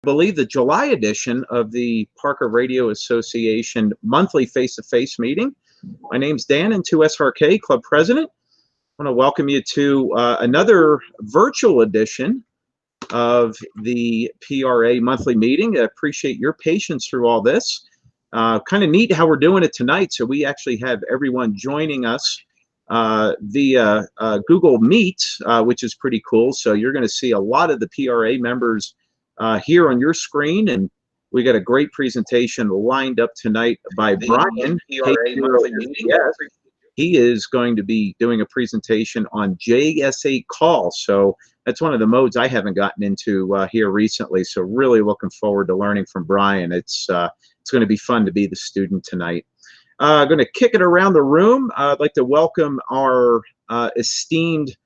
Believe the July edition of the Parker Radio Association monthly face-to-face meeting. My name's Dan, and 2SRK Club President. I want to welcome you to another virtual edition of the PRA monthly meeting. I appreciate your patience through all this. Kind of neat how we're doing it tonight. So we actually have everyone joining us via Google Meet, which is pretty cool. So you're going to see a lot of the PRA members here on your screen, and we got a great presentation lined up tonight by Brian. Yes, he is going to be doing a presentation on JS8Call. So that's one of the modes I haven't gotten into here recently. So really looking forward to learning from Brian. It's going to be fun to be the student tonight. Going to kick it around the room. I'd like to welcome our esteemed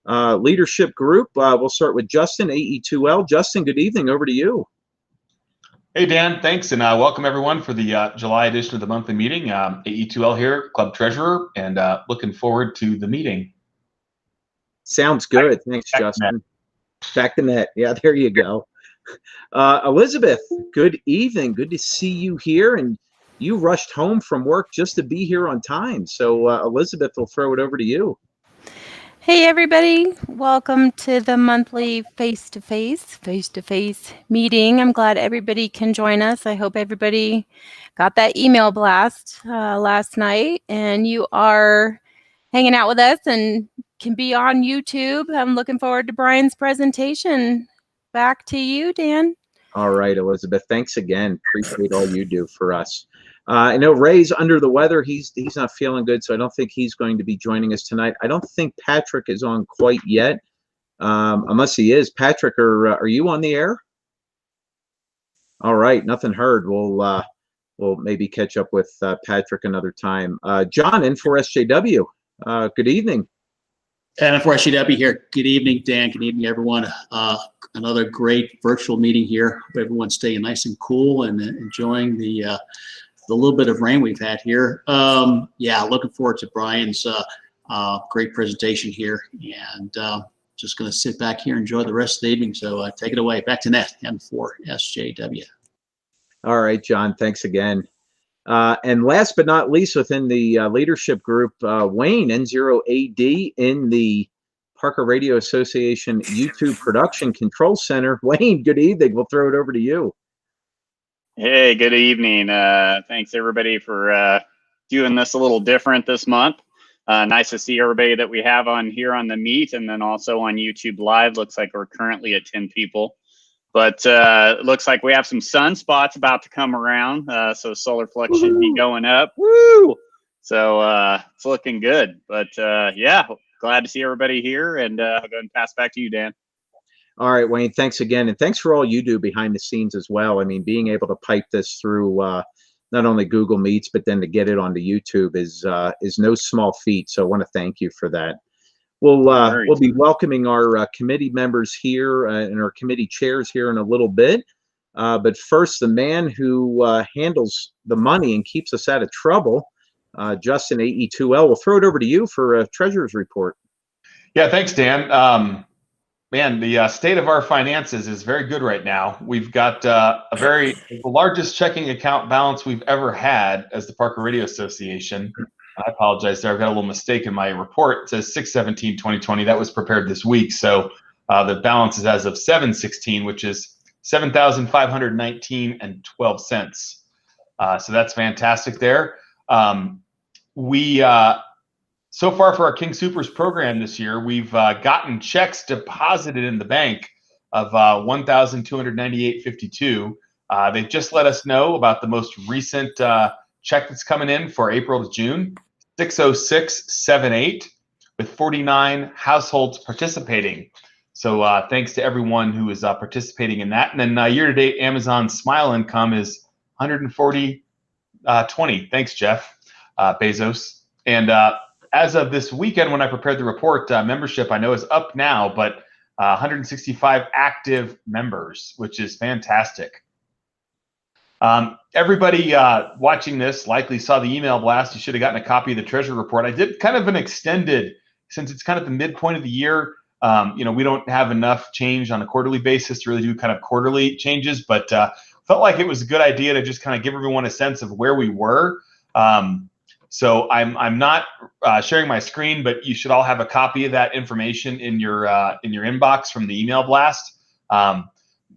leadership group. We'll start with Justin, AE2L. Justin, good evening. Over to you. Hey, Dan. Thanks, and welcome everyone for the July edition of the monthly meeting. AE2L here, Club Treasurer, and looking forward to the meeting. Sounds good. Thanks, Justin. Back to net. Yeah, there you go. Elizabeth, good evening. Good to see you here. And you rushed home from work just to be here on time. So, Elizabeth, will throw it over to you. Hey everybody, welcome to the monthly face-to-face meeting. I'm glad everybody can join us. I hope everybody got that email blast last night and you are hanging out with us and can be on YouTube. I'm looking forward to Brian's presentation. Back to you, Dan. All right, Elizabeth, thanks again. Appreciate all you do for us. I know Ray's under the weather. He's not feeling good, so I don't think he's going to be joining us tonight. I don't think Patrick is on quite yet, unless he is. Patrick, are you on the air? All right, nothing heard. We'll maybe catch up with Patrick another time. John, N4SJW. Good evening. N4SJW here. Good evening, Dan. Good evening, everyone. Another great virtual meeting here. Hope everyone's staying nice and cool and enjoying the little bit of rain we've had here. Yeah, looking forward to Brian's great presentation here, and just going to sit back here and enjoy the rest of the evening. So take it away. Back to net, N4SJW. All right, John, thanks again. And last but not least, within the leadership group, Wayne, N0AD in the Parker Radio Association YouTube Production Control Center. Wayne, good evening. We'll throw it over to you. Hey, good evening. Thanks everybody for doing this a little different this month. Nice to see everybody that we have on here on the Meet and then also on YouTube Live. Looks like we're currently at 10 people, but it looks like we have some sunspots about to come around. So solar flux should be going up. Woo! So it's looking good, but yeah, glad to see everybody here, and I'll go ahead and pass back to you, Dan. All right, Wayne, thanks again. And thanks for all you do behind the scenes as well. I mean, being able to pipe this through not only Google Meets, but then to get it onto YouTube is no small feat. So I want to thank you for that. We'll be welcoming our committee members here and our committee chairs here in a little bit. But first, the man who handles the money and keeps us out of trouble, Justin, AE2L, we'll throw it over to you for a treasurer's report. Yeah, thanks, Dan. Man, the state of our finances is very good right now. We've got the largest checking account balance we've ever had as the Parker Radio Association. I apologize there. I've got a little mistake in my report. It says 6/17/2020. That was prepared this week. So the balance is as of 7/16, which is $7,519.12. So that's fantastic there. So far for our King Soopers program this year, we've gotten checks deposited in the bank of $1,298.52. They've just let us know about the most recent check that's coming in for April to June, 60678, with 49 households participating. So thanks to everyone who is participating in that. And then year-to-date Amazon Smile income is $140.20. Thanks, Jeff Bezos. And as of this weekend, when I prepared the report, membership I know is up now, but 165 active members, which is fantastic. Everybody watching this likely saw the email blast. You should have gotten a copy of the Treasury report. I did kind of an extended, since it's kind of the midpoint of the year, We don't have enough change on a quarterly basis to really do kind of quarterly changes, but felt like it was a good idea to just kind of give everyone a sense of where we were. So I'm not sharing my screen, but you should all have a copy of that information in your inbox from the email blast.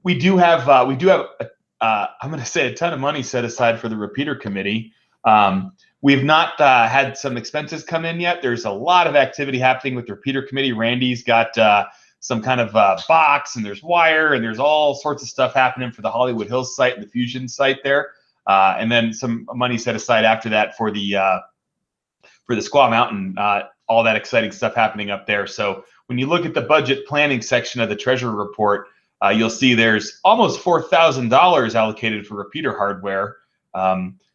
We do have I'm going to say a ton of money set aside for the repeater committee. We've not had some expenses come in yet. There's a lot of activity happening with the repeater committee. Randy's got some kind of box, and there's wire, and there's all sorts of stuff happening for the Hollywood Hills site and the Fusion site there. And then some money set aside after that for the Squaw Mountain, all that exciting stuff happening up there. So when you look at the budget planning section of the Treasury report, you'll see there's almost $4,000 allocated for repeater hardware.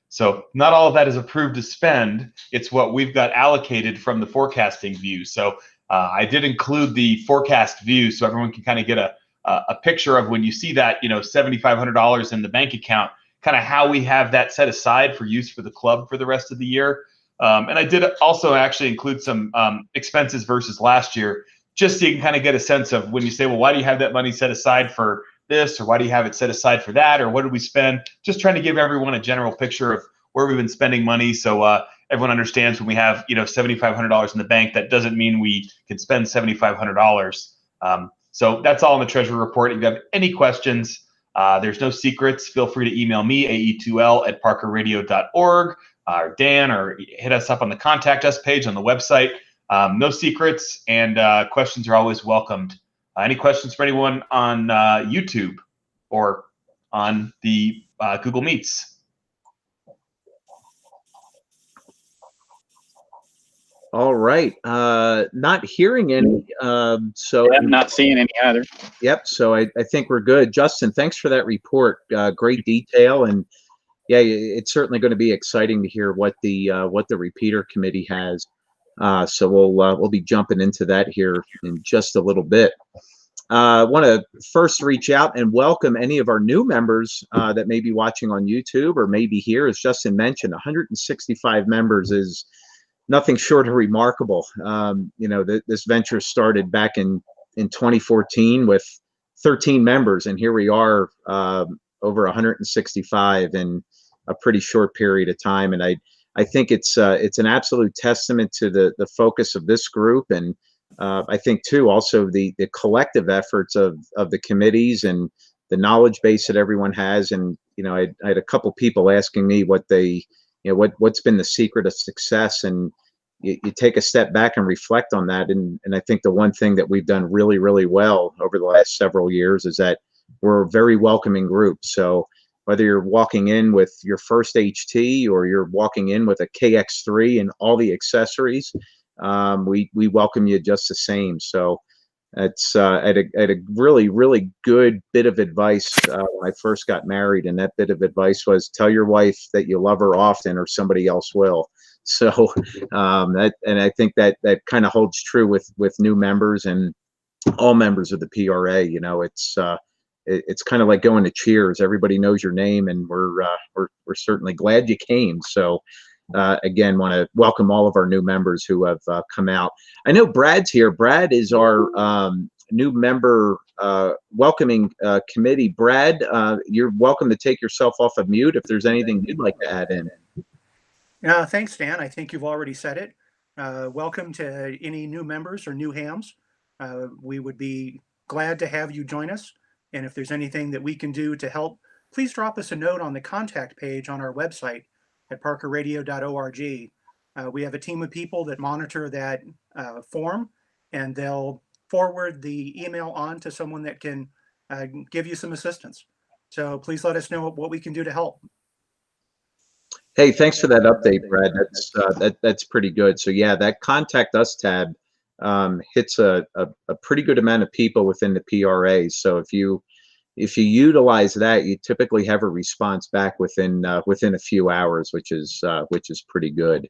So not all of that is approved to spend. It's what we've got allocated from the forecasting view. So I did include the forecast view so everyone can kind of get a picture of when you see that, $7,500 in the bank account, kind of how we have that set aside for use for the club for the rest of the year. And I did also actually include some expenses versus last year, just so you can kind of get a sense of when you say, well, why do you have that money set aside for this, or why do you have it set aside for that, or what did we spend? Just trying to give everyone a general picture of where we've been spending money, so everyone understands when we have $7,500 in the bank, that doesn't mean we can spend $7,500. So that's all in the Treasury report. If you have any questions, there's no secrets. Feel free to email me, ae2l@parkerradio.org, or Dan, or hit us up on the contact us page on the website. No secrets, and questions are always welcomed. Any questions for anyone on YouTube or on the Google Meets? All right. Not hearing any. So I'm not seeing any either. Yep. So I think we're good. Justin, thanks for that report. Great detail, and yeah, it's certainly going to be exciting to hear what the repeater committee has. So we'll be jumping into that here in just a little bit. I want to first reach out and welcome any of our new members that may be watching on YouTube or maybe here. As Justin mentioned, 165 members is nothing short of remarkable. This venture started back in 2014 with 13 members, and here we are over 165 in a pretty short period of time. And I think it's an absolute testament to the focus of this group, and I think too also the collective efforts of the committees and the knowledge base that everyone has. And I had a couple people asking me what they what's been the secret of success, and you take a step back and reflect on that. And I think the one thing that we've done really, really well over the last several years is that we're a very welcoming group. So whether you're walking in with your first HT or you're walking in with a KX3 and all the accessories, we welcome you just the same. So it's I had a really, really good bit of advice when I first got married, and that bit of advice was, tell your wife that you love her often or somebody else will. So and I think that kind of holds true with new members and all members of the PRA. It's kind of like going to Cheers. Everybody knows your name, and we're certainly glad you came. So again, want to welcome all of our new members who have come out. I know Brad's here. Brad is our new member welcoming committee. Brad, you're welcome to take yourself off of mute if there's anything you'd like to add in. Thanks, Dan. I think you've already said it. Welcome to any new members or new hams. We would be glad to have you join us. And if there's anything that we can do to help, please drop us a note on the contact page on our website at parkerradio.org. We have a team of people that monitor that form, and they'll forward the email on to someone that can give you some assistance. So please let us know what we can do to help. Hey, thanks for that update, Brad. That's pretty good. So yeah, that contact us tab hits a pretty good amount of people within the PRA. So if you utilize that, you typically have a response back within a few hours, which is pretty good.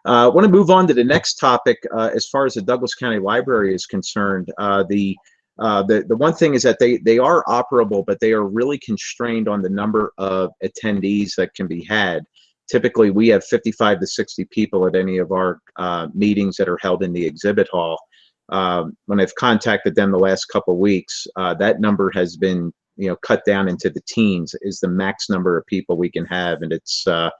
I want to move on to the next topic. As far as the Douglas County Library is concerned, the one thing is that they are operable, but they are really constrained on the number of attendees that can be had. Typically, we have 55 to 60 people at any of our meetings that are held in the exhibit hall. when I've contacted them the last couple of weeks, that number has been, cut down into the teens is the max number of people we can have. And it's, I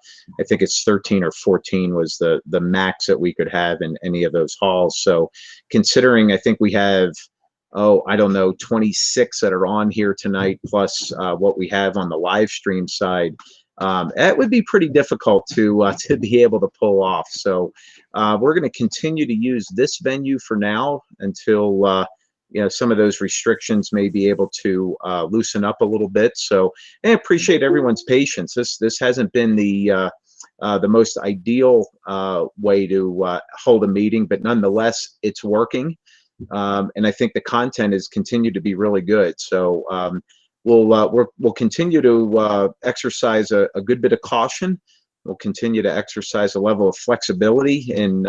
think it's 13 or 14 was the max that we could have in any of those halls. So considering, I think we have, I don't know, 26 that are on here tonight, plus what we have on the live stream side, that would be pretty difficult to be able to pull off. So we're going to continue to use this venue for now until some of those restrictions may be able to loosen up a little bit. So I appreciate everyone's patience. This hasn't been the most ideal way to hold a meeting, but nonetheless, it's working. And I think the content has continued to be really good. So we'll continue to exercise a good bit of caution. We'll continue to exercise a level of flexibility in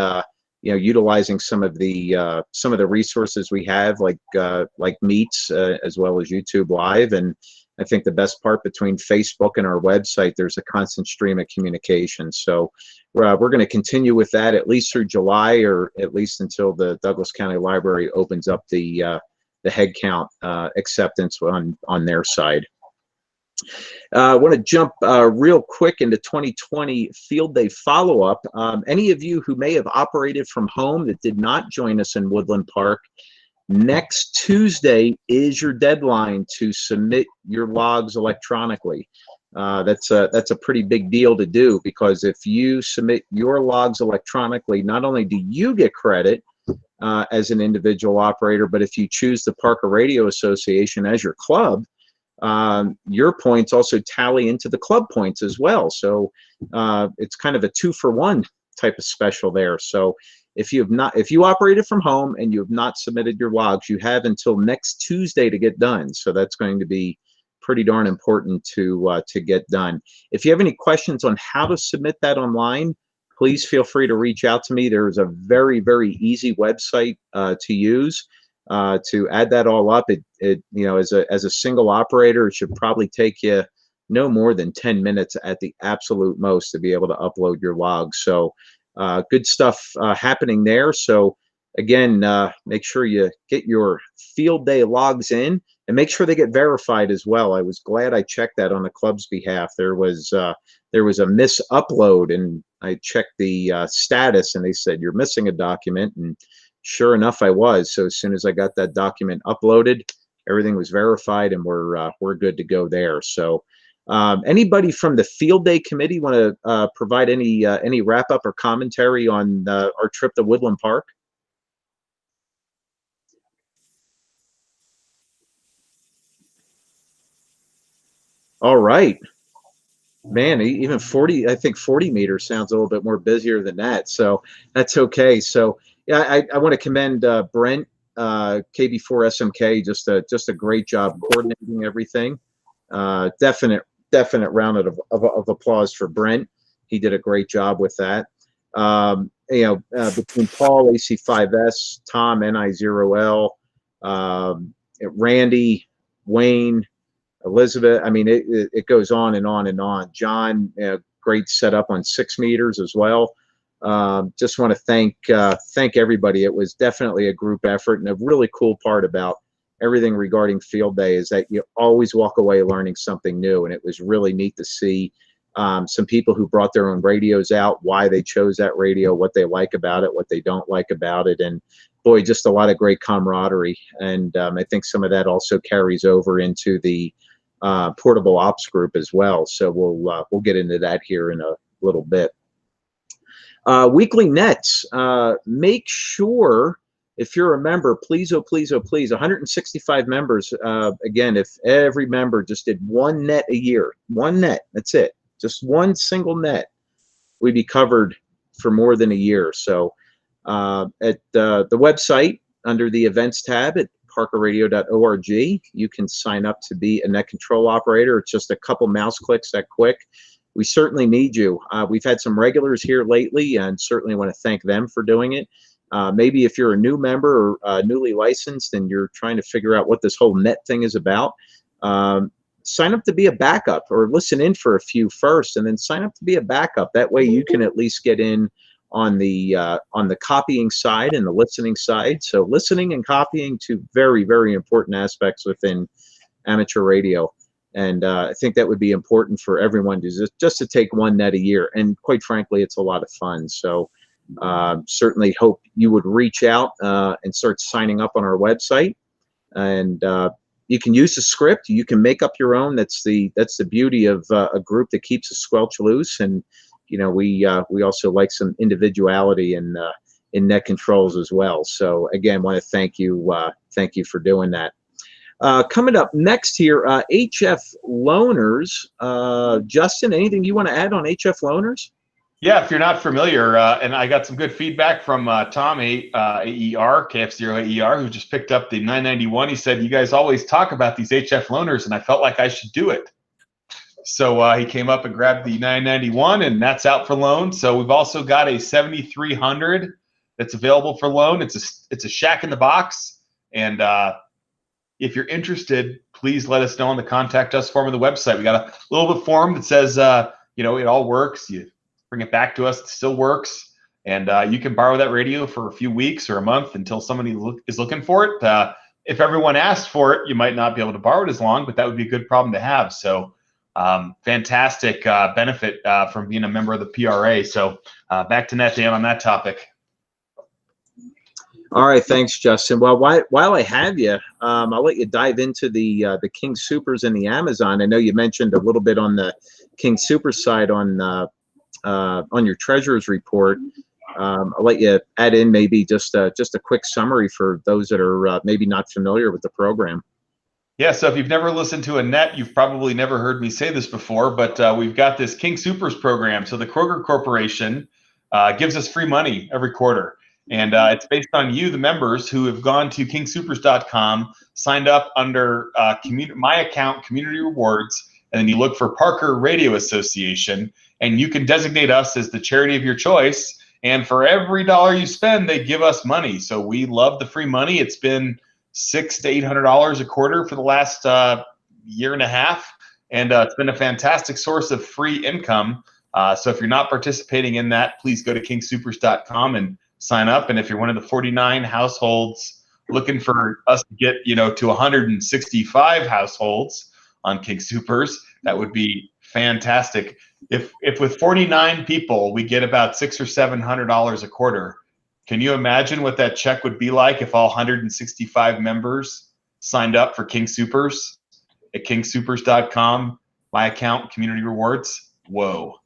utilizing some of the resources we have, like Meets as well as YouTube Live. And I think the best part, between Facebook and our website, there's a constant stream of communication. So we're going to continue with that at least through July, or at least until the Douglas County Library opens up the head count acceptance on their side. I want to jump real quick into 2020 Field Day follow-up. Any of you who may have operated from home that did not join us in Woodland Park, next Tuesday is your deadline to submit your logs electronically. That's a pretty big deal to do, because if you submit your logs electronically, not only do you get credit as an individual operator, but if you choose the Parker Radio Association as your club, your points also tally into the club points as well. So it's kind of a 2-for-1 type of special there. So if you operated from home and you have not submitted your logs, you have until next Tuesday to get done. So that's going to be pretty darn important to get done. If you have any questions on how to submit that online, please feel free to reach out to me. There's a very, very easy website to use to add that all up. It as a single operator, it should probably take you no more than 10 minutes at the absolute most to be able to upload your logs. So good stuff happening there. So again, make sure you get your Field Day logs in, and make sure they get verified as well. I was glad I checked that on the club's behalf. There was a mis-upload, and I checked the status, and they said you're missing a document, and sure enough, I was. So as soon as I got that document uploaded, everything was verified, and we're good to go there. So anybody from the Field Day committee want to provide any wrap up or commentary on our trip to Woodland Park? All right, man. Even 40, I think 40 meters sounds a little bit more busier than that. So that's okay. So yeah, I want to commend Brent, KB4SMK, just a great job coordinating everything. Definite round of applause for Brent. He did a great job with that. Between Paul, AC5S, Tom, NI0L, Randy, Wayne, Elizabeth, I mean, it goes on and on and on. John, great setup on 6 meters as well. Just want to thank everybody. It was definitely a group effort, and a really cool part about everything regarding Field Day is that you always walk away learning something new, and it was really neat to see some people who brought their own radios out, why they chose that radio, what they like about it, what they don't like about it, and boy, just a lot of great camaraderie. And I think some of that also carries over into the portable ops group as well. So we'll get into that here in a little bit. Weekly nets. Make sure, if you're a member, please, oh please, oh please, 165 members. Again, if every member just did 1 net a year, 1 net, that's it, just 1 single net, we'd be covered for more than a year. So at the website, under the events tab at parkerradio.org, you can sign up to be a net control operator. It's just a couple mouse clicks that quick. We certainly need you. We've had some regulars here lately, and certainly want to thank them for doing it. Maybe if you're a new member or newly licensed and you're trying to figure out what this whole net thing is about, sign up to be a backup, or listen in for a few first and then sign up to be a backup. That way you can at least get in on the copying side and the listening side. So listening and copying, two very, very important aspects within amateur radio. And I think that would be important for everyone to just to take one net a year. And quite frankly, it's a lot of fun. So certainly hope you would reach out and start signing up on our website. And you can use the script. You can make up your own. That's the beauty of a group that keeps the squelch loose. And you know, we also like some individuality in net controls as well. So again, want to thank you for doing that. Coming up next here, HF Loaners. Justin, anything you want to add on HF Loaners? Yeah, if you're not familiar, and I got some good feedback from Tom AER, KF0AER, who just picked up the 991. He said, you guys always talk about these HF Loaners, and I felt like I should do it. So he came up and grabbed the 991, and that's out for loan. So we've also got a 7300 that's available for loan. It's a shack in the box, and if you're interested, please let us know on the contact us form of the website. We got a little bit form that says, you know, it all works. You bring it back to us, it still works, and you can borrow that radio for a few weeks or a month until somebody is looking for it. If everyone asks for it, you might not be able to borrow it as long, but that would be a good problem to have. So fantastic benefit from being a member of the PRA. So back to Net Dan on that topic. All right, thanks, Justin. Well, while I have you, I'll let you dive into the King Supers and the Amazon. I know you mentioned a little bit on the King Super side on your treasurer's report. I'll let you add in maybe just a quick summary for those that are maybe not familiar with the program. Yeah, so if you've never listened to a net, you've probably never heard me say this before, but we've got this King Supers program. So the Kroger Corporation gives us free money every quarter. And it's based on you, the members, who have gone to kingsupers.com, signed up under my account, Community Rewards, and then you look for Parker Radio Association, and you can designate us as the charity of your choice. And for every dollar you spend, they give us money. So we love the free money. It's been $600 to $800 a quarter for the last year and a half, and it's been a fantastic source of free income. So if you're not participating in that, please go to kingsupers.com and sign up. And if you're one of the 49 households looking for us to get, you know, to 165 households on King Supers, that would be fantastic. If with 49 people we get about $600 or $700 a quarter, can you imagine what that check would be like if all 165 members signed up for King Supers at kingsupers.com, my account, Community Rewards? Whoa.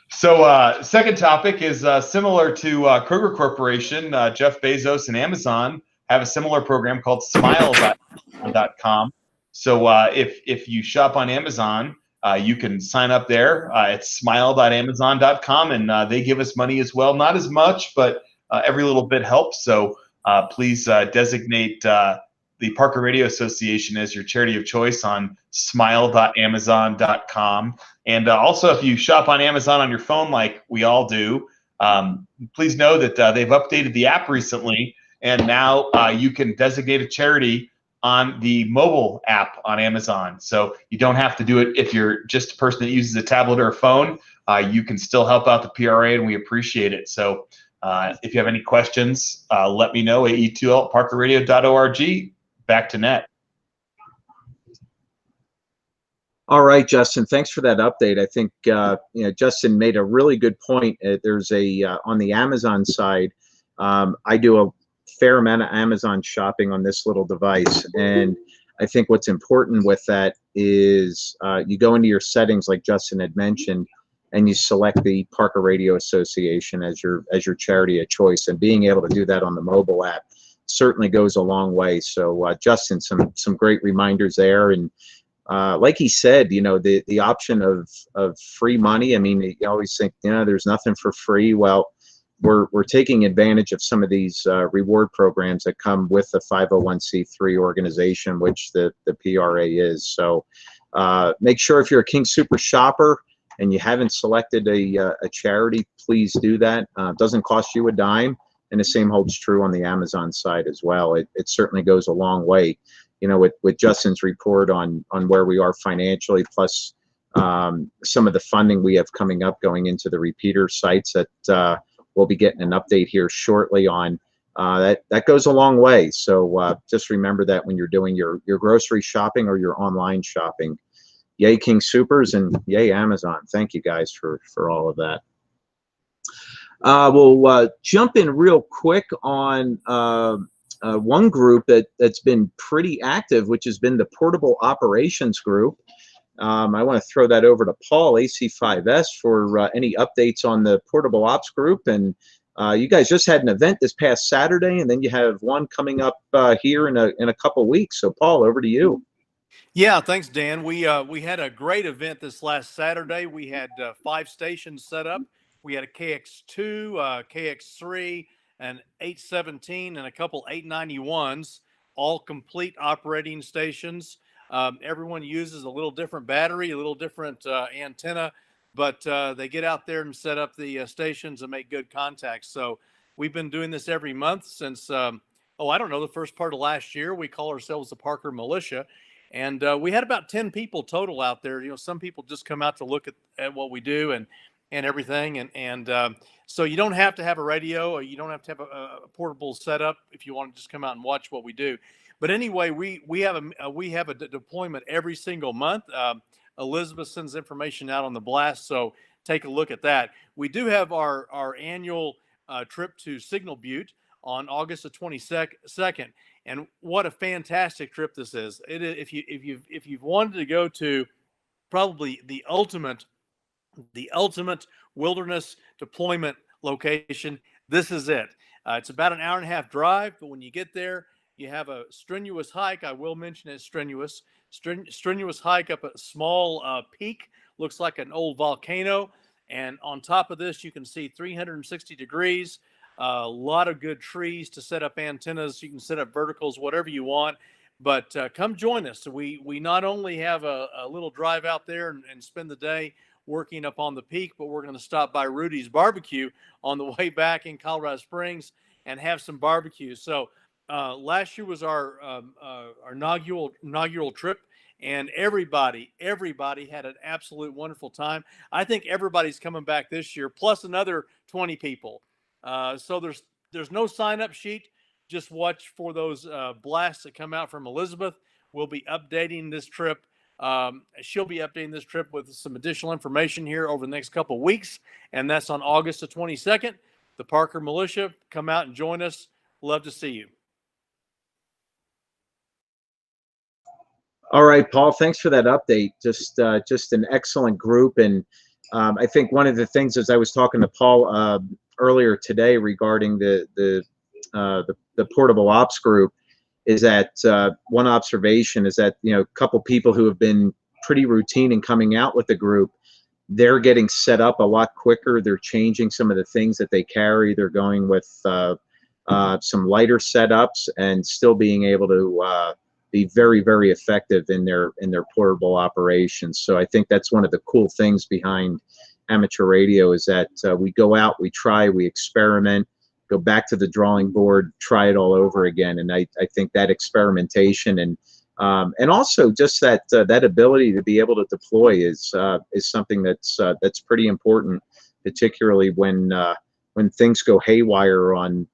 So second topic is similar to Kroger Corporation. Jeff Bezos and Amazon have a similar program called smile.com. So if you shop on Amazon, you can sign up there at smile.amazon.com, and they give us money as well. Not as much, but every little bit helps. So please designate the Parker Radio Association as your charity of choice on smile.amazon.com. And also, if you shop on Amazon on your phone like we all do, please know that they've updated the app recently, and now you can designate a charity on the mobile app on Amazon. So you don't have to do it if you're just a person that uses a tablet or a phone. You can still help out the PRA, and we appreciate it. So if you have any questions, let me know, ae2l@parkerradio.org. Back to Net. All right, Justin, thanks for that update. I think Justin made a really good point. There's on the Amazon side, I do a fair amount of Amazon shopping on this little device, and I think what's important with that is you go into your settings like Justin had mentioned, and you select the Parker Radio Association as your charity of choice, and being able to do that on the mobile app certainly goes a long way. So Justin, some great reminders there. And like he said, the option of free money, I mean, you always think, there's nothing for free. Well, we're taking advantage of some of these reward programs that come with the 501c3 organization, which the PRA is. So make sure if you're a King Super shopper and you haven't selected a charity, please do that. It doesn't cost you a dime, and the same holds true on the Amazon side as well. It certainly goes a long way, with Justin's report on where we are financially, plus some of the funding we have coming up going into the repeater sites that we'll be getting an update here shortly on. That goes a long way. So just remember that when you're doing your grocery shopping or your online shopping. Yay, King Supers, and yay, Amazon. Thank you guys for all of that. We'll jump in real quick on one group that's been pretty active, which has been the Portable Operations Group. I want to throw that over to Paul, AC5S, for any updates on the Portable Ops Group. And you guys just had an event this past Saturday, and then you have one coming up here in a couple weeks. So, Paul, over to you. Yeah, thanks, Dan. We had a great event this last Saturday. We had 5 stations set up. We had a KX2, KX3, an 817, and a couple 891s, all complete operating stations. Everyone uses a little different battery, a little different antenna, but they get out there and set up the stations and make good contacts. So we've been doing this every month since, I don't know, the first part of last year. We call ourselves the Parker Militia. And we had about 10 people total out there. You know, some people just come out to look at what we do and everything. And so you don't have to have a radio, or you don't have to have a portable setup if you want to just come out and watch what we do. But anyway, we have a deployment every single month. Elizabeth sends information out on the blast, so take a look at that. We do have our annual trip to Signal Butte on August the 22nd. And what a fantastic trip this is! If you've wanted to go to probably the ultimate wilderness deployment location, this is it. It's about an hour-and-a-half drive, but when you get there, you have a strenuous hike. I will mention it's strenuous hike up a small peak, looks like an old volcano, and on top of this, you can see 360 degrees. A lot of good trees to set up antennas. You can set up verticals, whatever you want. But come join us. We not only have a little drive out there and spend the day working up on the peak, but we're going to stop by Rudy's Barbecue on the way back in Colorado Springs and have some barbecue. So last year was our inaugural trip, and everybody had an absolute wonderful time. I think everybody's coming back this year, plus another 20 people. So there's no sign-up sheet. Just watch for those blasts that come out from Elizabeth. We'll be updating this trip. She'll be updating this trip with some additional information here over the next couple of weeks, and that's on August the 22nd. The Parker Militia, come out and join us. Love to see you. All right, Paul, thanks for that update. Just an excellent group. And I think one of the things, as I was talking to Paul earlier today regarding the Portable Ops Group, is that one observation is that, a couple people who have been pretty routine in coming out with the group, they're getting set up a lot quicker. They're changing some of the things that they carry. They're going with some lighter setups and still being able to be very, very effective in their portable operations. So I think that's one of the cool things behind amateur radio, is that we go out, we try, we experiment, go back to the drawing board, try it all over again. And I think that experimentation and also just that ability to be able to deploy is something that's pretty important, particularly when things go haywire on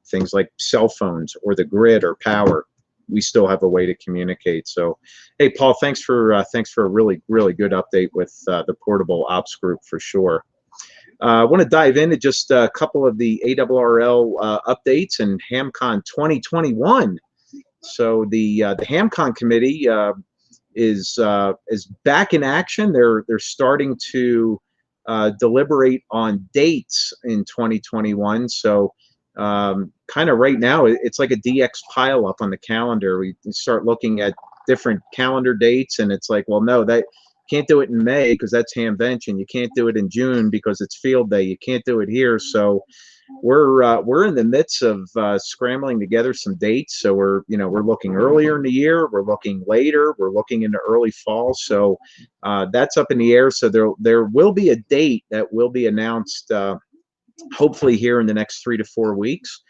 things like cell phones or the grid or power. We still have a way to communicate. So, hey, Paul, thanks for a really, really good update with the Portable Ops Group for sure. I want to dive into just a couple of the ARRL updates and HamCon 2021. So the HamCon committee is back in action. They're starting to deliberate on dates in 2021. So kind of right now, it's like a DX pile up on the calendar. We start looking at different calendar dates, and it's like, well, no, that can't do it in May because that's Hamvention. You can't do it in June because it's Field Day. You can't do it here. So we're in the midst of scrambling together some dates. So we're looking earlier in the year. We're looking later. We're looking into early fall. So that's up in the air. So there will be a date that will be announced hopefully here in the next 3 to 4 weeks,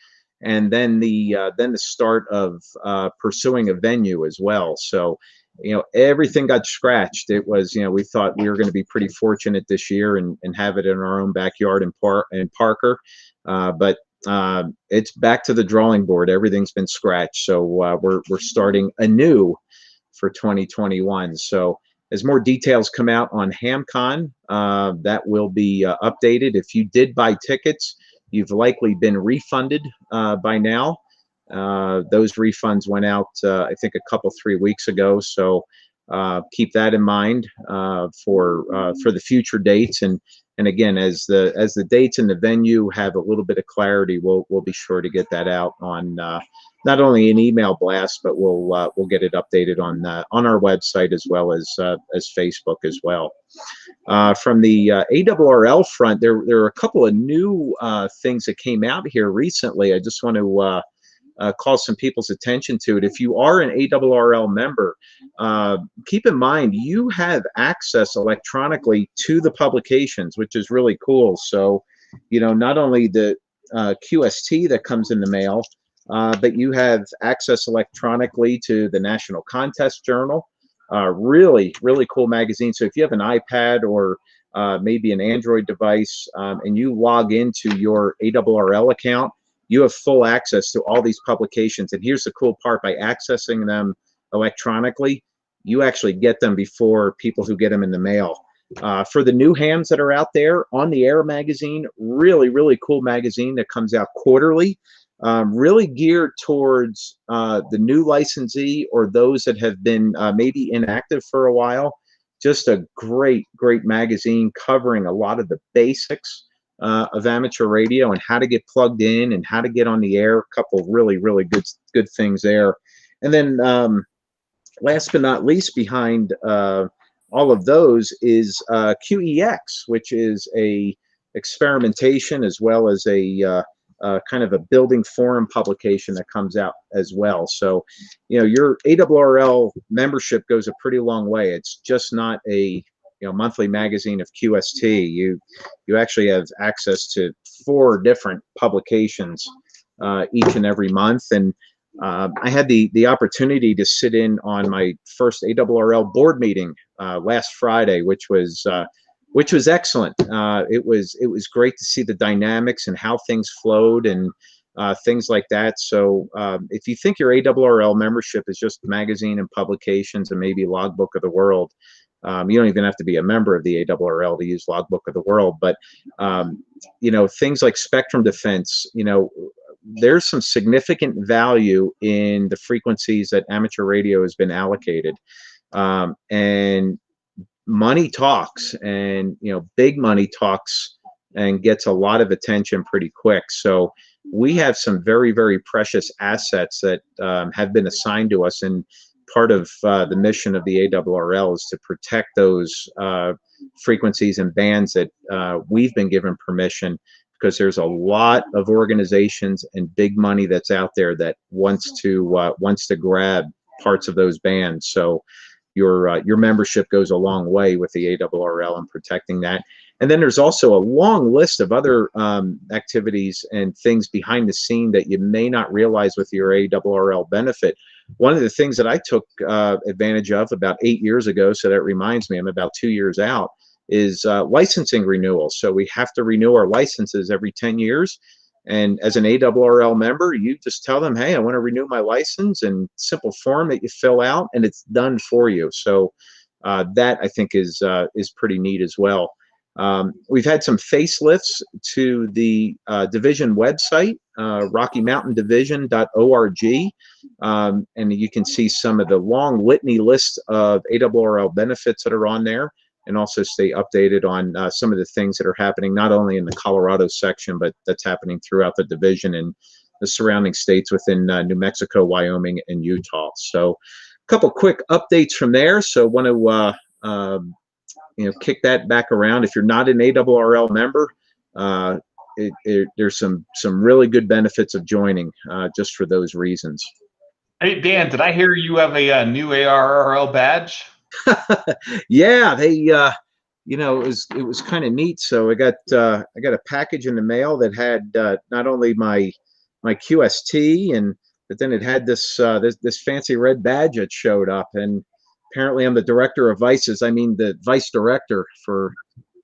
and then the start of pursuing a venue as well. So everything got scratched. It was, we thought we were going to be pretty fortunate this year and have it in our own backyard in Parker. But it's back to the drawing board. Everything's been scratched. So we're starting anew for 2021. So as more details come out on HamCon, that will be updated. If you did buy tickets, you've likely been refunded by now. Those refunds went out, I think, 3 weeks ago. So keep that in mind for the future dates. And again, as the dates and the venue have a little bit of clarity, we'll be sure to get that out on not only an email blast, but we'll get it updated on our website as well as Facebook as well. From the ARRL front, there are a couple of new things that came out here recently. I just want to call some people's attention to it. If you are an ARRL member, keep in mind you have access electronically to the publications, which is really cool. So, not only the QST that comes in the mail, but you have access electronically to the National Contest Journal. Really, really cool magazine. So if you have an iPad or maybe an Android device and you log into your ARRL account, you have full access to all these publications. And here's the cool part: by accessing them electronically, you actually get them before people who get them in the mail. For the new hams that are out there, On the Air magazine, really, really cool magazine that comes out quarterly, really geared towards the new licensee or those that have been maybe inactive for a while. Just a great, great magazine covering a lot of the basics of amateur radio and how to get plugged in and how to get on the air. A couple of really, really good things there. And then last but not least, behind all of those is QEX, which is a experimentation as well as a kind of a building forum publication that comes out as well. So, your ARRL membership goes a pretty long way. It's just not a monthly magazine of QST. You actually have access to 4 different publications each and every month. And I had the opportunity to sit in on my first ARRL board meeting last Friday, which was excellent. It was great to see the dynamics and how things flowed and things like that. So if you think your ARRL membership is just magazine and publications and maybe Logbook of the World, you don't even have to be a member of the ARRL to use Logbook of the World. But things like spectrum defense, there's some significant value in the frequencies that amateur radio has been allocated, and money talks, and big money talks and gets a lot of attention pretty quick. So we have some very, very precious assets that have been assigned to us, and part of the mission of the ARRL is to protect those frequencies and bands that we've been given permission, because there's a lot of organizations and big money that's out there that wants to grab parts of those bands. So your membership goes a long way with the ARRL in protecting that. And then there's also a long list of other activities and things behind the scene that you may not realize with your ARRL benefit. One of the things that I took advantage of about 8 years ago, so that reminds me I'm about 2 years out, is licensing renewal. So we have to renew our licenses every 10 years. And as an ARRL member, you just tell them, hey, I want to renew my license, and simple form that you fill out, and it's done for you. So that, I think, is pretty neat as well. We've had some facelifts to the division website, RockyMountainDivision.org, and you can see some of the long litany list of ARRL benefits that are on there, and also stay updated on some of the things that are happening, not only in the Colorado section, but that's happening throughout the division and the surrounding states within New Mexico, Wyoming, and Utah. So a couple quick updates from there. So want to kick that back around. If you're not an ARRL member, there's some really good benefits of joining just for those reasons. Hey, Dan, did I hear you have a new ARRL badge? Yeah, they it was kind of neat. So I got a package in the mail that had not only my QST, but then it had this fancy red badge that showed up, and apparently I'm the director of vices. I mean, the vice director for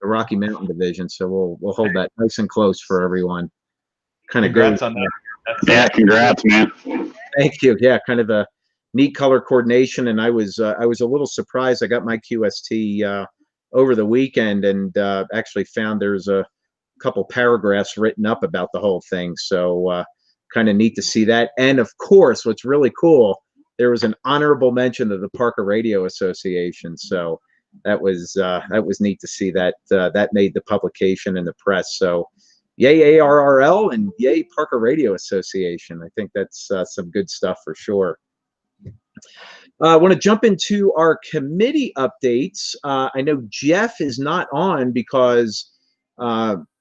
the Rocky Mountain Division. So we'll hold that nice and close for everyone. Kind of Congrats goes. on that. Yeah, congrats, man. Thank you. Yeah, kind of a neat color coordination, and I was a little surprised. I got my QST over the weekend, and actually found there's a couple paragraphs written up about the whole thing. So kind of neat to see that. And of course, what's really cool, there was an honorable mention of the Parker Radio Association. So that was neat to see that that made the publication and the press. So yay ARRL and yay Parker Radio Association. I think that's some good stuff for sure. I want to jump into our committee updates. I know Jeff is not on because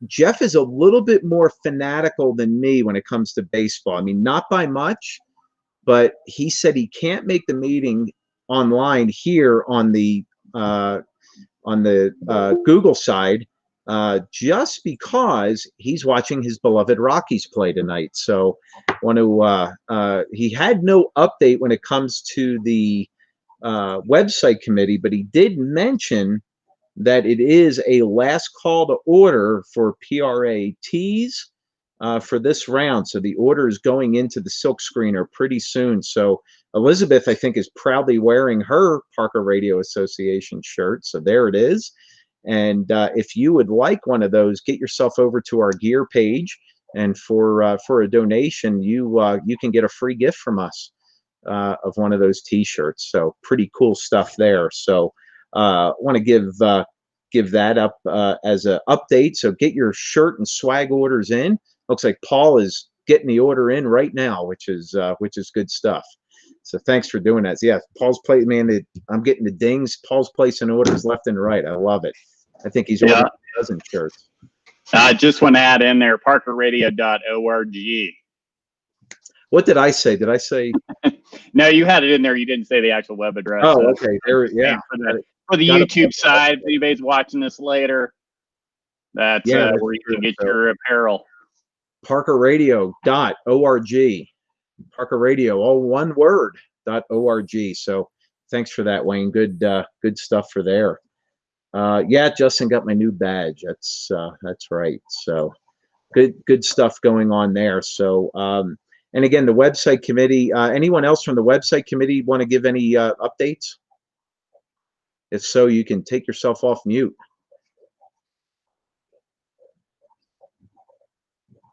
Jeff is a little bit more fanatical than me when it comes to baseball. I mean, not by much, but he said he can't make the meeting online here on the Google side just because he's watching his beloved Rockies play tonight. So want to he had no update when it comes to the website committee, but he did mention that it is a last call to order for PRATs for this round. So the order is going into the silk screener pretty soon. So Elizabeth, I think, is proudly wearing her Parker Radio Association shirt. So there it is. And if you would like one of those, get yourself over to our gear page, and for a donation, you can get a free gift from us of one of those T-shirts. So pretty cool stuff there. So want to give that up as an update. So get your shirt and swag orders in. Looks like Paul is getting the order in right now, which is good stuff. So thanks for doing that. So yeah, Paul's play, man. I'm getting the dings. Paul's placing orders left and right. I love it. I think he's ordering a dozen shirts. I just want to add in there, parkerradio.org. What did I say? Did I say? No, you had it in there. You didn't say the actual web address. Oh, okay. There, yeah. For the YouTube side, if anybody's watching this later, that's where you can get your apparel. ParkerRadio.org. Parker Radio, all one word, .org. So thanks for that, Wayne. Good stuff for there. Yeah, Justin got my new badge. That's right. So good stuff going on there. So and again, the website committee, anyone else from the website committee want to give any updates? If so, you can take yourself off mute.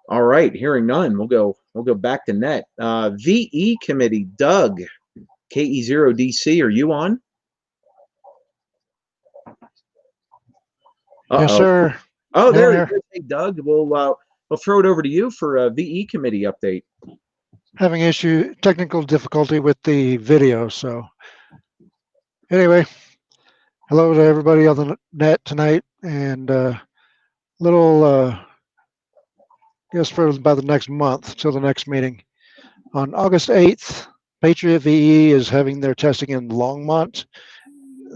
All right, hearing none, we'll go back to net. VE committee, Doug, KE0DC, are you on? Yes, sir. Oh, there you go. Hey, Doug. We'll throw it over to you for a VE committee update. Having technical difficulty with the video. So anyway, hello to everybody on the net tonight, and guess for about the next month till the next meeting. On August 8th, Patriot VE is having their testing in Longmont.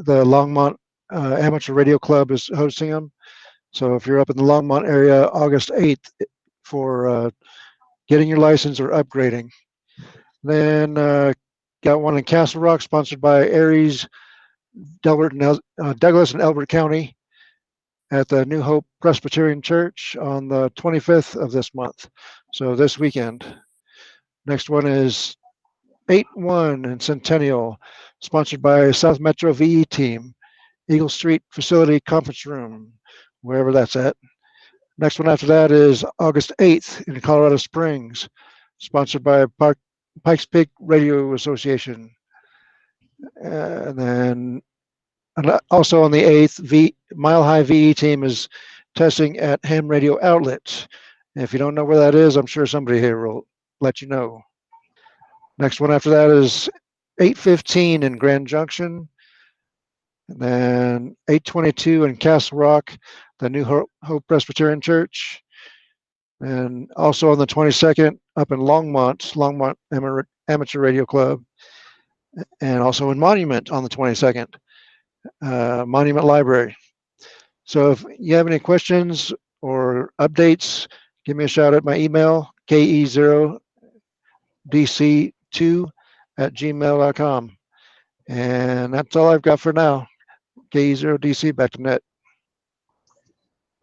The Longmont Amateur Radio Club is hosting them. So if you're up in the Longmont area, August 8th for getting your license or upgrading. Then got one in Castle Rock, sponsored by Aries, Douglas and Elbert County, at the New Hope Presbyterian Church on the 25th of this month. So this weekend. Next one is 8-1 in Centennial, sponsored by South Metro VE Team, Eagle Street Facility Conference Room, wherever that's at. Next one after that is August 8th in Colorado Springs, sponsored by Pikes Peak Radio Association. And then also on the 8th, Mile High VE Team is testing at Ham Radio Outlet. And if you don't know where that is, I'm sure somebody here will let you know. Next one after that is 8:15 in Grand Junction. And then 8:22 in Castle Rock, the New Hope Presbyterian Church. And also on the 22nd up in Longmont Amateur Radio Club. And also in Monument on the 22nd, Monument Library. So if you have any questions or updates, give me a shout at my email, ke0dc2@gmail.com. And that's all I've got for now. KE0DC, back to net.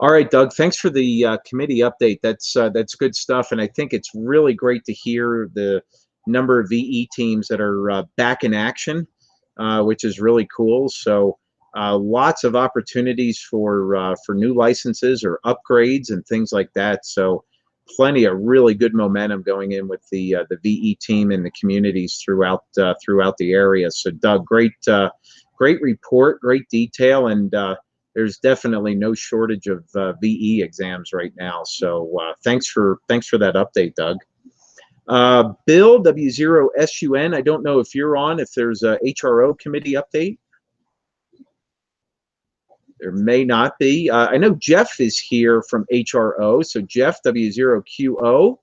All right, Doug, thanks for the committee update. That's good stuff, and I think it's really great to hear the number of VE teams that are back in action, which is really cool. So lots of opportunities for new licenses or upgrades and things like that. So plenty of really good momentum going in with the VE team and the communities throughout the area. So Doug, great report, great detail, and there's definitely no shortage of VE exams right now. So thanks for that update, Doug. Bill, W0SUN, I don't know if you're on, if there's a HRO committee update. There may not be. I know Jeff is here from HRO. So Jeff, W0QO.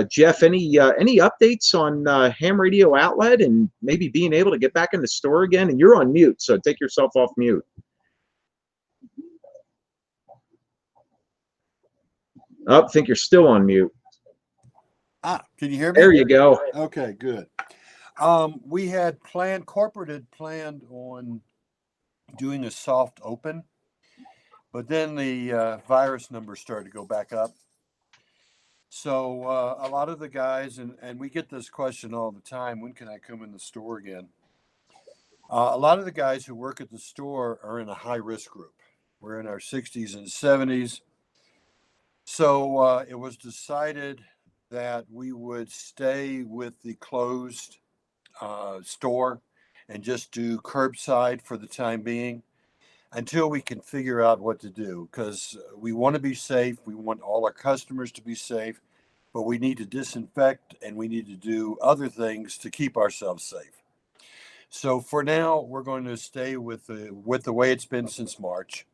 Jeff, any updates on ham radio outlet and maybe being able to get back in the store again? And you're on mute, so take yourself off mute. Oh, I think you're still on mute. Can you hear me? There you go. Okay, good. We had corporate had planned on doing a soft open, but then the virus numbers started to go back up. So a lot of the guys, and we get this question all the time, when can I come in the store again? A lot of the guys who work at the store are in a high-risk group. We're in our 60s and 70s. So it was decided that we would stay with the closed store and just do curbside for the time being until we can figure out what to do, because we want to be safe. We want all our customers to be safe, but we need to disinfect and we need to do other things to keep ourselves safe. So for now, we're going to stay with the way it's been since March.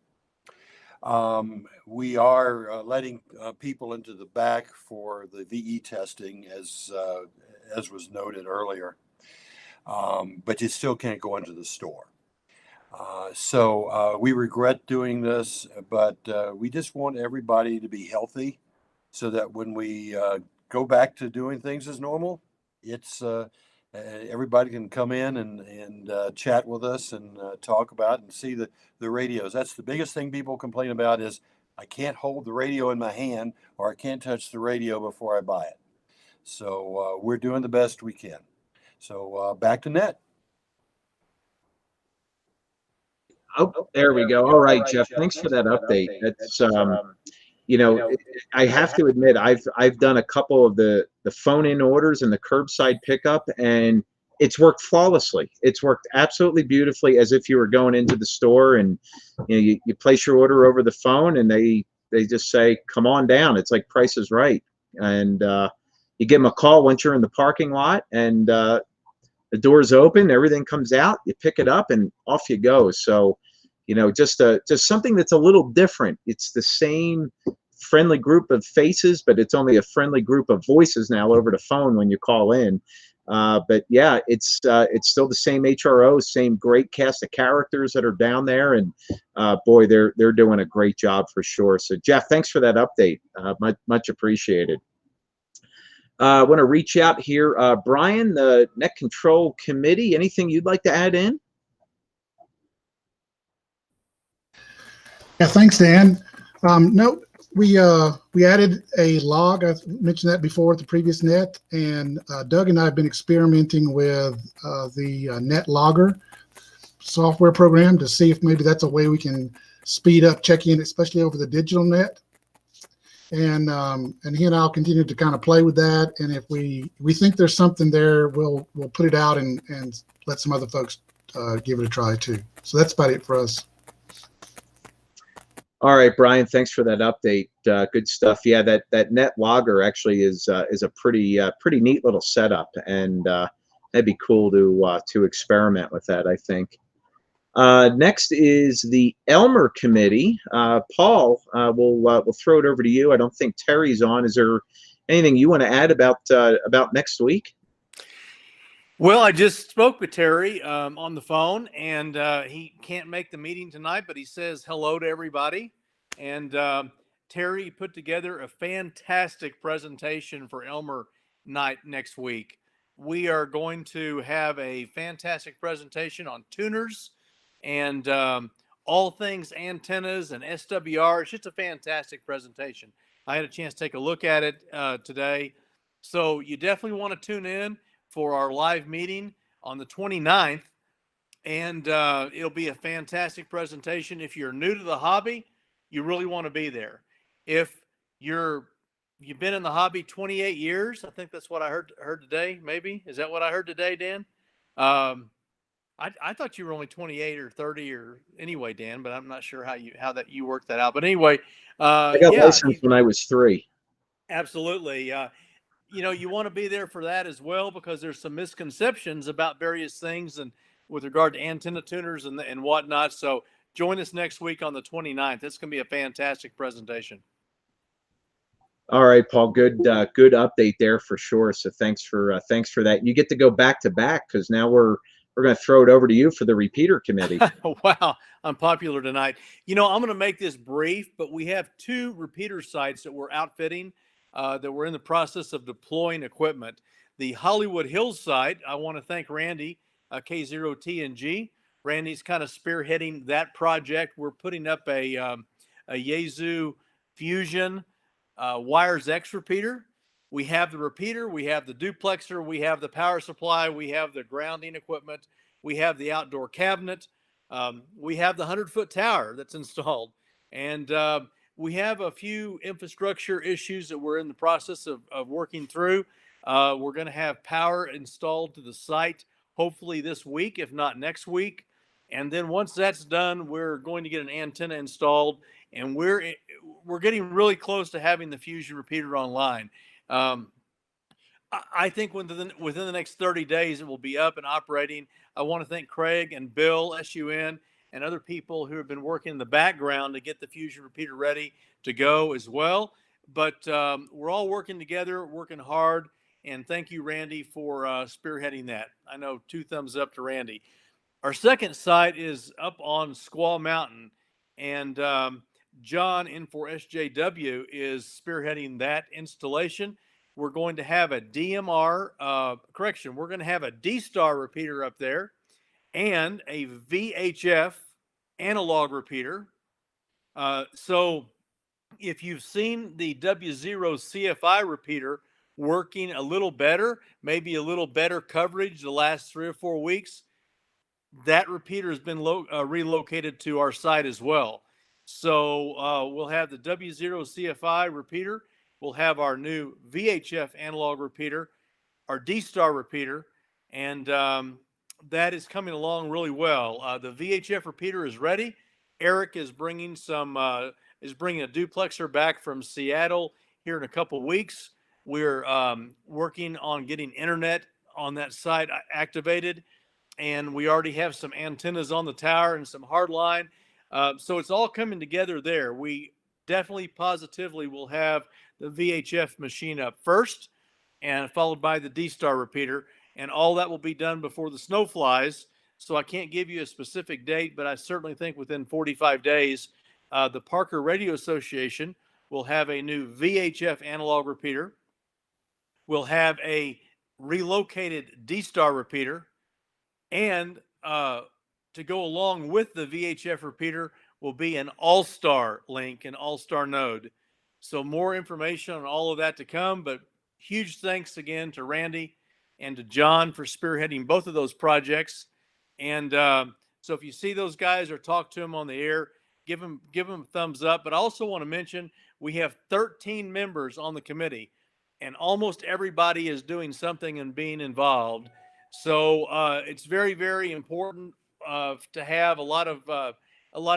We are letting people into the back for the VE testing, as was noted earlier, but you still can't go into the store. So we regret doing this, but we just want everybody to be healthy so that when we go back to doing things as normal, it's everybody can come in and chat with us and talk about and see the radios. That's the biggest thing people complain about is I can't hold the radio in my hand or I can't touch the radio before I buy it. So we're doing the best we can. So back to net. Oh, there we go. All right, Jeff, thanks for that update. That's you know, I have to admit, I've done a couple of the phone-in orders and the curbside pickup, and it's worked flawlessly. It's worked absolutely beautifully, as if you were going into the store and you place your order over the phone, and they just say, "Come on down." It's like Price is Right, and you give them a call once you're in the parking lot, and the door's open, everything comes out, you pick it up, and off you go. So, just something that's a little different. It's the same friendly group of faces, but it's only a friendly group of voices now over the phone when you call in. But yeah, it's still the same HRO, same great cast of characters that are down there, and boy, they're doing a great job for sure. So Jeff, thanks for that update. Much appreciated. I want to reach out here, Brian, the Net Control Committee. Anything you'd like to add in? Yeah, thanks, Dan. No, we added a log. I mentioned that before at the previous net, and Doug and I have been experimenting with the net logger software program to see if maybe that's a way we can speed up check-in, especially over the digital net. And he and I'll continue to kind of play with that. And if we think there's something there, we'll put it out and let some other folks give it a try too. So that's about it for us. All right, Brian, thanks for that update. Good stuff. Yeah, that net logger actually is a pretty neat little setup, and that'd be cool to experiment with that, I think. Next is the Elmer Committee. Paul, we'll throw it over to you. I don't think Terry's on. Is there anything you want to add about next week? Well, I just spoke with Terry on the phone, and he can't make the meeting tonight, but he says hello to everybody. And Terry put together a fantastic presentation for Elmer night next week. we are going to have a fantastic presentation on tuners and all things antennas and SWR. It's just a fantastic presentation. I had a chance to take a look at it today. So you definitely want to tune in for our live meeting on the 29th. And it'll be a fantastic presentation. If you're new to the hobby, you really want to be there. If you've been in the hobby 28 years, I think that's what I heard today. Maybe is that what I heard today, Dan? I thought you were only 28 or 30 or anyway, Dan, but I'm not sure how that you worked that out. But anyway, I got licensed when I was 3. Absolutely. You know, you want to be there for that as well, because there's some misconceptions about various things and with regard to antenna tuners and whatnot. So join us next week on the 29th. It's going to be a fantastic presentation. All right, Paul. Good update there for sure. So thanks for that. You get to go back to back because now we're going to throw it over to you for the repeater committee. Wow, I'm popular tonight. You know, I'm going to make this brief, but we have 2 repeater sites that we're outfitting, that we're in the process of deploying equipment. The Hollywood Hills site, I want to thank Randy, K0TNG. Randy's kind of spearheading that project. We're putting up a Yaesu Fusion Wires X repeater. We have the repeater, we have the duplexer, we have the power supply, we have the grounding equipment, we have the outdoor cabinet, we have the 100-foot tower that's installed, and we have a few infrastructure issues that we're in the process of working through. We're going to have power installed to the site hopefully this week, if not next week. And then once that's done, we're going to get an antenna installed, and we're getting really close to having the Fusion repeater online. I think within the next 30 days, it will be up and operating. I want to thank Craig and Bill, SUN, and other people who have been working in the background to get the Fusion repeater ready to go as well. But we're all working together, working hard. And thank you, Randy, for spearheading that. I know 2 thumbs up to Randy. Our second site is up on Squaw Mountain, and John N4SJW is spearheading that installation. We're going to have a DMR, we're going to have a D-Star repeater up there and a VHF analog repeater. So if you've seen the W0 CFI repeater working a little better, maybe a little better coverage the last 3 or 4 weeks, that repeater has been relocated to our site as well. So we'll have the W0 CFI repeater. We'll have our new VHF analog repeater, our D-Star repeater, and that is coming along really well. The VHF repeater is ready. Eric is bringing a duplexer back from Seattle here in a couple weeks. We're working on getting internet on that site activated, and we already have some antennas on the tower and some hard line. So it's all coming together there. We definitely positively will have the VHF machine up first and followed by the D-Star repeater, and all that will be done before the snow flies. So I can't give you a specific date, but I certainly think within 45 days, the Parker Radio Association will have a new VHF analog repeater. We'll have a relocated D-Star repeater, and to go along with the VHF repeater will be an All-Star link, an All-Star node. So more information on all of that to come, but huge thanks again to Randy and to John for spearheading both of those projects. And so if you see those guys or talk to them on the air, give them a thumbs up. But I also want to mention we have 13 members on the committee, and almost everybody is doing something and being involved. So it's very, very important to have a lot of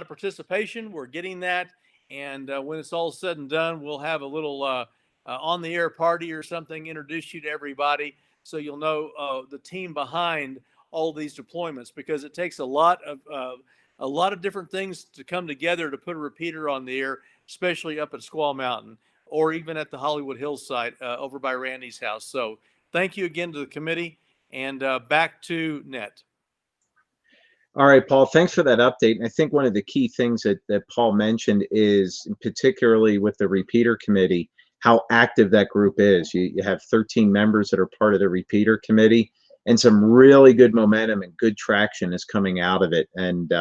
participation. We're getting that, and when it's all said and done, we'll have a little on the air party or something, introduce you to everybody, so you'll know the team behind all these deployments, because it takes a lot of different things to come together to put a repeater on the air, especially up at Squaw Mountain or even at the Hollywood Hills site over by Randy's house. So thank you again to the committee, and back to Net. All right, Paul, thanks for that update. And I think one of the key things that Paul mentioned is, particularly with the repeater committee, how active that group is. You have 13 members that are part of the repeater committee, and some really good momentum and good traction is coming out of it. And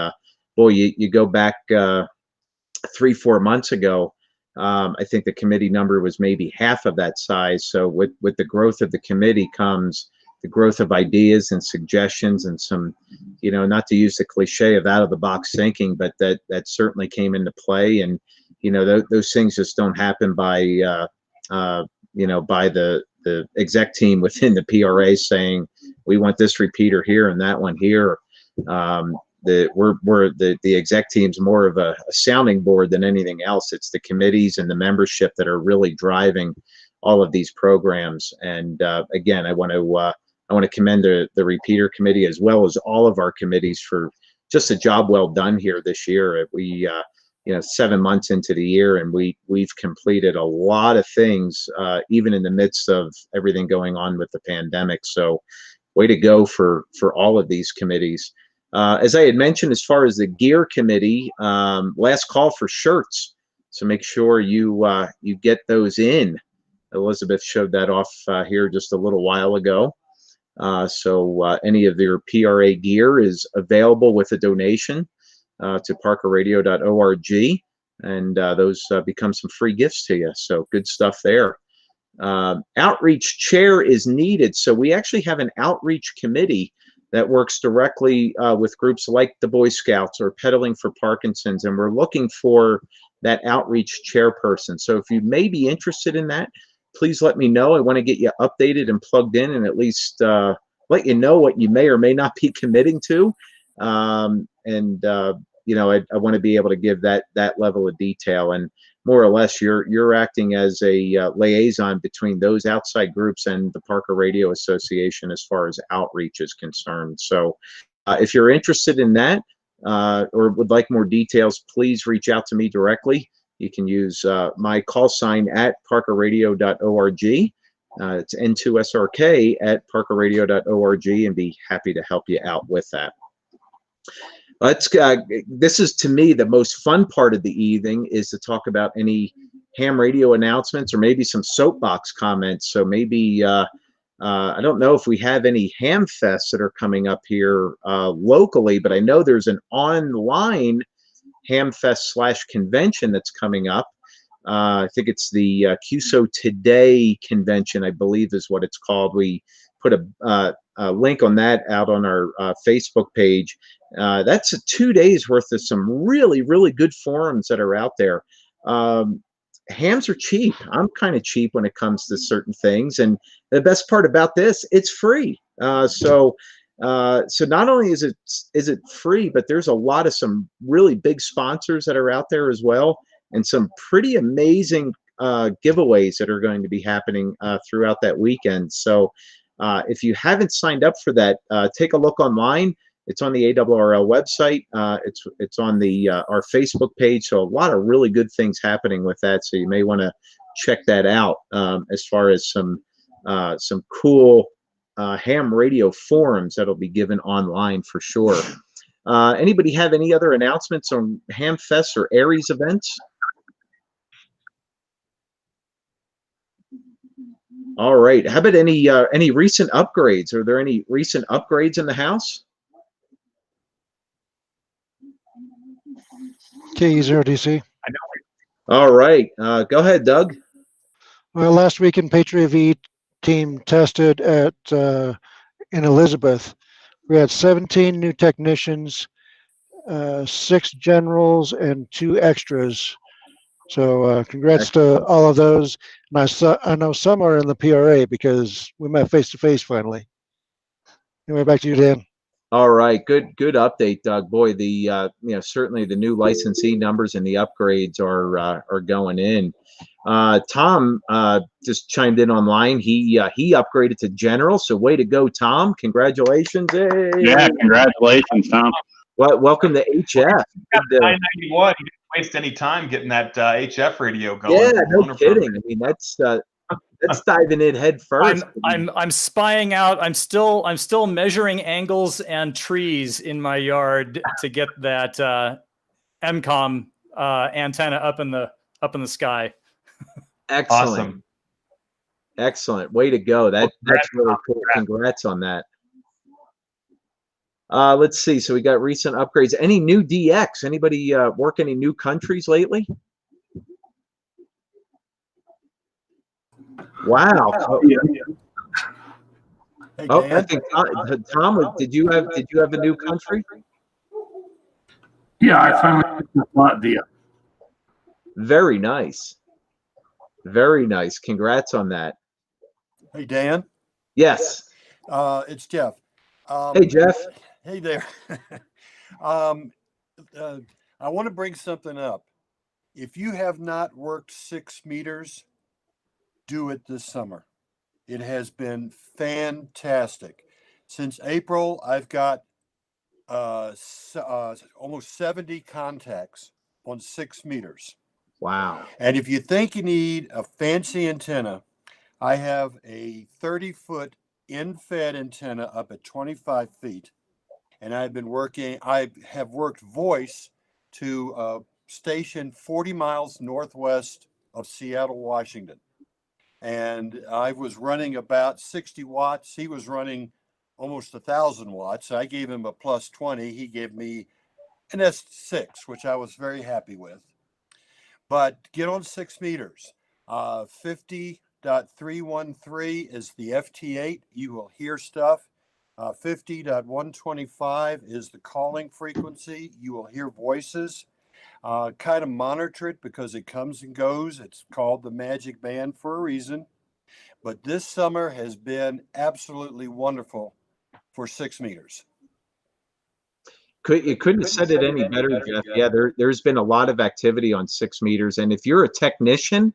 boy, you go back 3-4 months ago, I think the committee number was maybe half of that size. So with the growth of the committee comes the growth of ideas and suggestions, and some, not to use the cliche of out of the box thinking, but that certainly came into play. And those things just don't happen by by the exec team within the PRA saying we want this repeater here and that one here. The exec team's more of a sounding board than anything else. It's the committees and the membership that are really driving all of these programs. And again, I want to commend the repeater committee as well as all of our committees for just a job well done here this year. We 7 months into the year, and we've completed a lot of things, even in the midst of everything going on with the pandemic. So way to go for all of these committees. As I had mentioned, as far as the gear committee, last call for shirts. So make sure you get those in. Elizabeth showed that off here just a little while ago. So any of your PRA gear is available with a donation to parkerradio.org, and those become some free gifts to you. So good stuff there. Outreach chair is needed. So we actually have an outreach committee that works directly with groups like the Boy Scouts or Pedaling for Parkinson's, and we're looking for that outreach chairperson. So if you may be interested in that, please let me know. I want to get you updated and plugged in, and at least let you know what you may or may not be committing to. I want to be able to give that level of detail, and more or less you're acting as a liaison between those outside groups and the Parker Radio Association as far as outreach is concerned. So if you're interested in that or would like more details, please reach out to me directly. You can use my call sign at parkerradio.org. It's N2SRK at parkerradio.org, and be happy to help you out with that. This is, to me, the most fun part of the evening, is to talk about any ham radio announcements or maybe some soapbox comments. So maybe, I don't know if we have any ham fests that are coming up here locally, but I know there's an online ham fest / convention that's coming up. I think it's the QSO Today convention, I believe is what it's called. We put a link on that out on our Facebook page. That's 2 days worth of some really, really good forums that are out there. Hams are cheap. I'm kind of cheap when it comes to certain things. And the best part about this, it's free. So not only is it free, but there's a lot of some really big sponsors that are out there as well, and some pretty amazing giveaways that are going to be happening throughout that weekend. So if you haven't signed up for that, take a look online. It's on the ARRL website. It's on the our Facebook page. So a lot of really good things happening with that. So you may want to check that out as far as some cool ham radio forums that'll be given online for sure. Anybody have any other announcements on Ham Fest or Aries events? All right. How about any recent upgrades? Are there any recent upgrades in the house? KE0DC. I know. All right. Go ahead, Doug. Well, last weekend, Patriot V team tested in Elizabeth. We had 17 new technicians, 6 generals, and 2 extras. So congrats to all of those. And I know some are in the PRA because we met face to face finally. Anyway, back to you, Dan. All right, good update, Doug. Boy, the certainly the new licensee numbers and the upgrades are going in. Tom just chimed in online. He upgraded to general, so way to go, Tom! Congratulations! Hey. Yeah, congratulations, Tom. Well, welcome to HF. 991. He didn't waste any time getting that HF radio going. Yeah, no kidding. I mean, that's diving in head first. I'm spying out. I'm still measuring angles and trees in my yard to get that MCOM antenna up in the sky. Excellent. Awesome. Excellent. Way to go. That's really cool. Congrats on that. Let's see. So we got recent upgrades. Any new DX? Anybody work any new countries lately? Wow. Hey, Oh, Dan. I think Tom, did you have a new country? Yeah, I finally picked up Latvia. Very nice. Very nice. Congrats on that. Hey, Dan. Yes. It's Jeff. Hey, Jeff. Hey there. I want to bring something up. If you have not worked 6 meters, do it this summer. It has been fantastic. Since April, I've got almost 70 contacts on 6 meters. Wow. And if you think you need a fancy antenna, I have a 30-foot in-fed antenna up at 25 feet. And I have worked voice to a station 40 miles northwest of Seattle, Washington. And I was running about 60 watts. He was running almost 1,000 watts. I gave him a plus 20. He gave me an S6, which I was very happy with. But get on 6 meters. 50.313 is the FT8. You will hear stuff. 50.125 is the calling frequency. You will hear voices. Kind of monitor it because it comes and goes. It's called the magic band for a reason. But this summer has been absolutely wonderful for 6 meters. You couldn't have said it any better, Jeff. Yeah, there's been a lot of activity on 6 meters. And if you're a technician,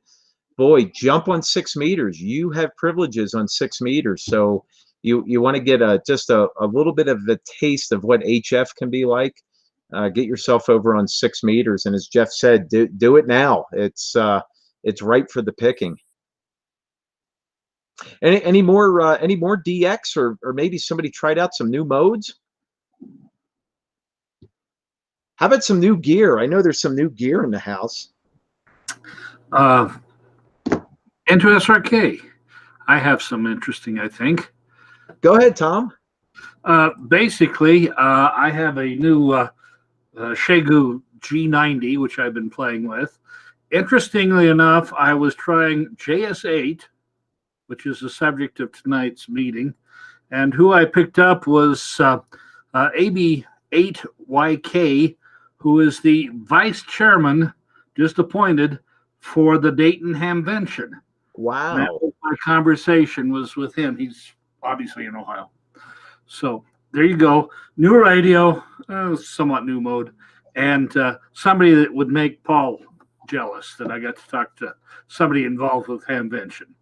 boy, jump on 6 meters. You have privileges on 6 meters. So you want to get just a little bit of a taste of what HF can be like. Get yourself over on 6 meters. And as Jeff said, do it now. It's ripe for the picking. Any more DX or maybe somebody tried out some new modes? How about some new gear? I know there's some new gear in the house. Into SRK, I have some interesting, I think. Go ahead, Tom. Basically, I have a new Shegu G90, which I've been playing with. Interestingly enough, I was trying JS8, which is the subject of tonight's meeting, and who I picked up was AB8YK, who is the vice chairman, just appointed, for the Dayton Hamvention. Wow. My conversation was with him. He's obviously in Ohio. So there you go. New radio, somewhat new mode, and somebody that would make Paul jealous that I got to talk to somebody involved with Hamvention.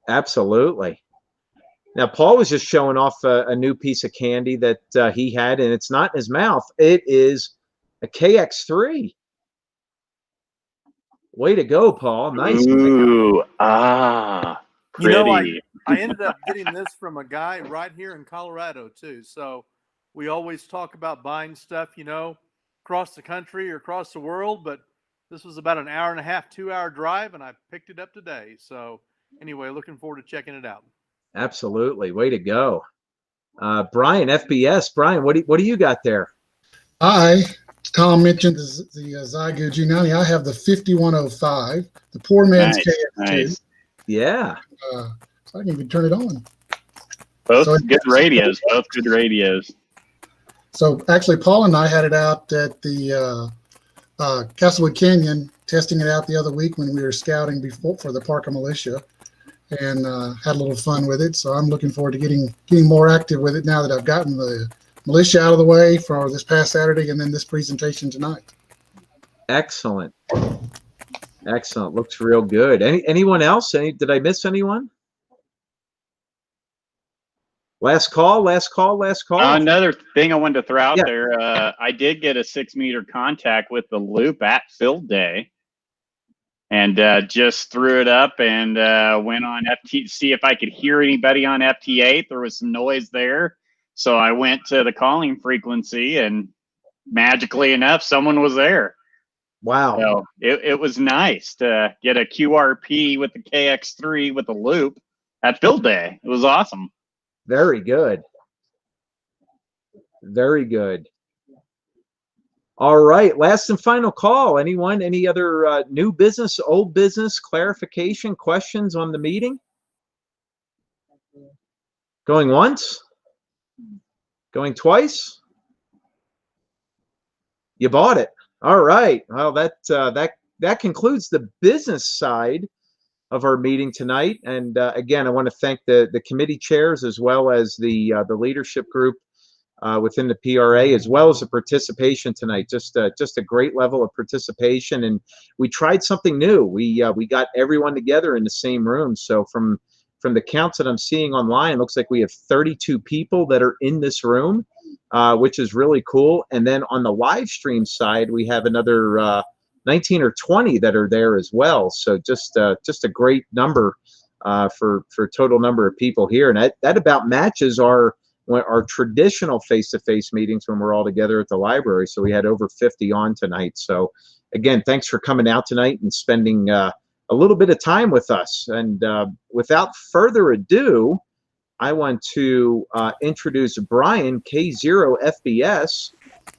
Absolutely. Now, Paul was just showing off a new piece of candy that he had, and it's not in his mouth. It is a KX3. Way to go, Paul. Nice. Ooh, pretty. You know, I ended up getting this from a guy right here in Colorado, too. So we always talk about buying stuff, across the country or across the world. But this was about an hour and a half, 2-hour drive, and I picked it up today. So anyway, looking forward to checking it out. Absolutely. Way to go. Brian, FBS. Brian, what do you got there? Tom mentioned the Zygo G90. I have the 5105, the poor man's KX2. Nice. Yeah. So I can even turn it on. Both good radios. Both good radios. So actually, Paul and I had it out at the Castlewood Canyon, testing it out the other week when we were scouting before for the Parker Militia, and had a little fun with it. So I'm looking forward to getting more active with it now that I've gotten the militia out of the way for this past Saturday and then this presentation tonight. Excellent. Excellent. Looks real good. Anyone else? Did I miss anyone? Last call. Another thing I wanted to throw out there, I did get a 6 meter contact with the loop at field day, and just threw it up and went on FT, see if I could hear anybody on FT8. There was some noise there. So I went to the calling frequency, and magically enough, someone was there. Wow. So it was nice to get a QRP with the KX3 with the loop at field day. It was awesome. Very good. Very good. All right. Last and final call. Anyone? Any other new business, old business, clarification, questions on the meeting? Going once? Going twice? You bought it. All right. Well, that concludes the business side of our meeting tonight. And again, I want to thank the committee chairs as well as the leadership group within the PRA, as well as the participation tonight. Just a great level of participation, and we tried something new. We got everyone together in the same room. So from the counts that I'm seeing online, it looks like we have 32 people that are in this room, which is really cool. And then on the live stream side, we have another 19 or 20 that are there as well. So just a great number for total number of people here, and that about matches our traditional face-to-face meetings when we're all together at the library. So we had over 50 on tonight. So again, thanks for coming out tonight and spending a little bit of time with us. And without further ado, I want to introduce Brian, K0FBS.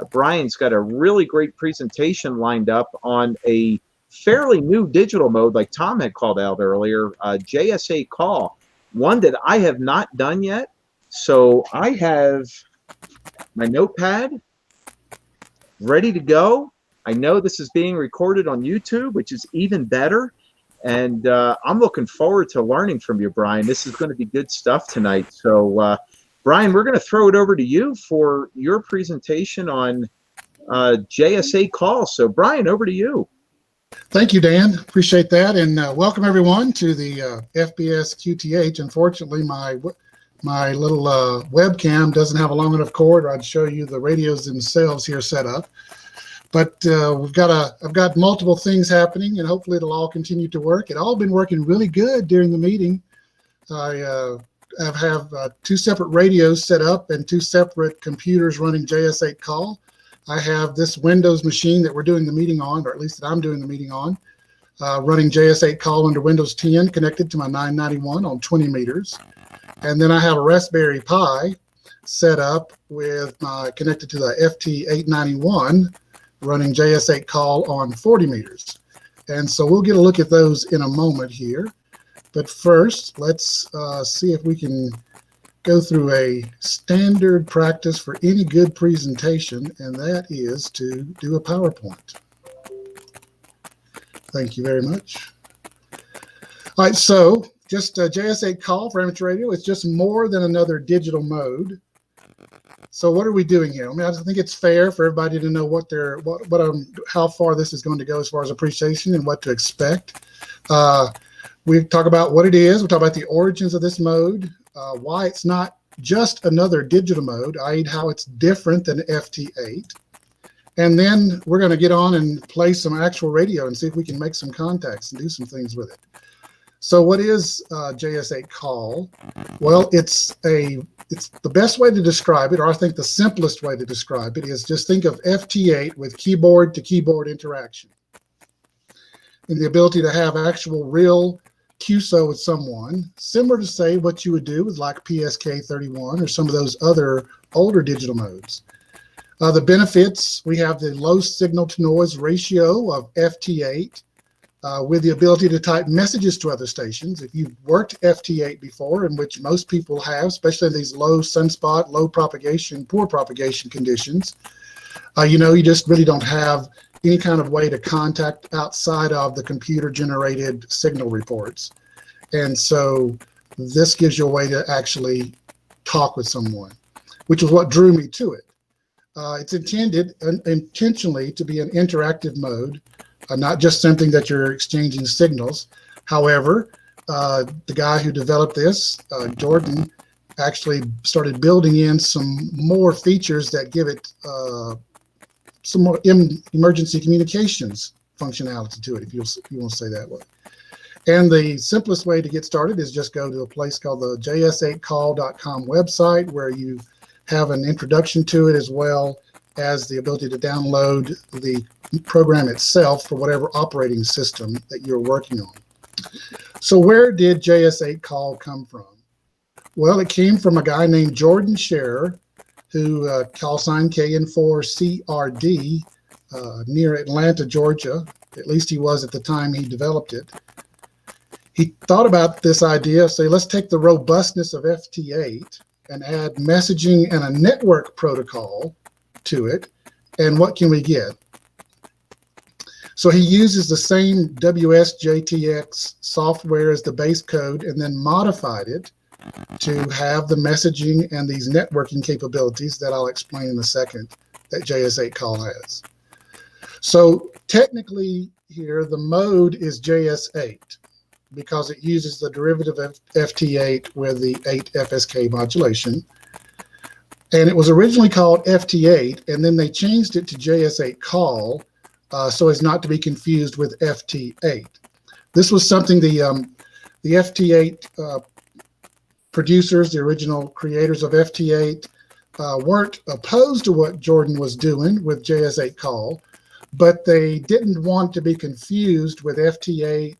Brian's got a really great presentation lined up on a fairly new digital mode, like Tom had called out earlier, JS8Call, one that I have not done yet. So I have my notepad ready to go. I know this is being recorded on YouTube, which is even better. And I'm looking forward to learning from you, Brian. This is going to be good stuff tonight. So, Brian, we're going to throw it over to you for your presentation on JS8Call. So, Brian, over to you. Thank you, Dan. Appreciate that. And welcome, everyone, to the FBS QTH. Unfortunately, my little webcam doesn't have a long enough cord, or I'd show you the radios themselves here set up. But I've got multiple things happening, and hopefully it'll all continue to work. It all been working really good during the meeting. I have 2 separate radios set up and 2 separate computers running JS8Call. I have this Windows machine that we're doing the meeting on, or at least that I'm doing the meeting on, running JS8Call under Windows 10 connected to my 991 on 20 meters. And then I have a Raspberry Pi set up with connected to the FT891 running JS8Call on 40 meters. And so we'll get a look at those in a moment here. But first, let's see if we can go through a standard practice for any good presentation, and that is to do a PowerPoint. Thank you very much. All right, so just JS8Call for amateur radio. It's just more than another digital mode. So what are we doing here? I mean, I think it's fair for everybody to know how far this is going to go as far as appreciation and what to expect. We talk about what it is. We talk about the origins of this mode, why it's not just another digital mode, i.e. how it's different than FT8. And then we're going to get on and play some actual radio and see if we can make some contacts and do some things with it. So what is JS8Call? Well, it's the best way to describe it, or I think the simplest way to describe it, is just think of FT8 with keyboard to keyboard interaction, and the ability to have actual real QSO with someone, similar to say what you would do with like PSK31 or some of those other older digital modes. The benefits, we have the low signal to noise ratio of FT8 with the ability to type messages to other stations. If you've worked FT8 before, in which most people have, especially in these low sunspot, low propagation, poor propagation conditions, you just really don't have any kind of way to contact outside of the computer generated signal reports. And so this gives you a way to actually talk with someone, which is what drew me to it. It's intended intentionally to be an interactive mode, not just something that you're exchanging signals. However, the guy who developed this, Jordan, actually started building in some more features that give it some more emergency communications functionality to it, if you want to say that way. And the simplest way to get started is just go to a place called the JS8Call.com website, where you have an introduction to it as well as the ability to download the program itself for whatever operating system that you're working on. So where did JS8Call come from? Well, it came from a guy named Jordan Scherer, who call sign KN4CRD, near Atlanta, Georgia. At least he was at the time he developed it. He thought about this idea of, say, let's take the robustness of FT8 and add messaging and a network protocol to it, and what can we get? So he uses the same WSJTX software as the base code and then modified it to have the messaging and these networking capabilities that I'll explain in a second that JS8Call has. So technically here, the mode is JS8 because it uses the derivative of FT8 with the 8 FSK modulation. And it was originally called FT8, and then they changed it to JS8Call so as not to be confused with FT8. This was something the FT8 producers, the original creators of FT8, weren't opposed to what Jordan was doing with JS8Call, but they didn't want to be confused with FT8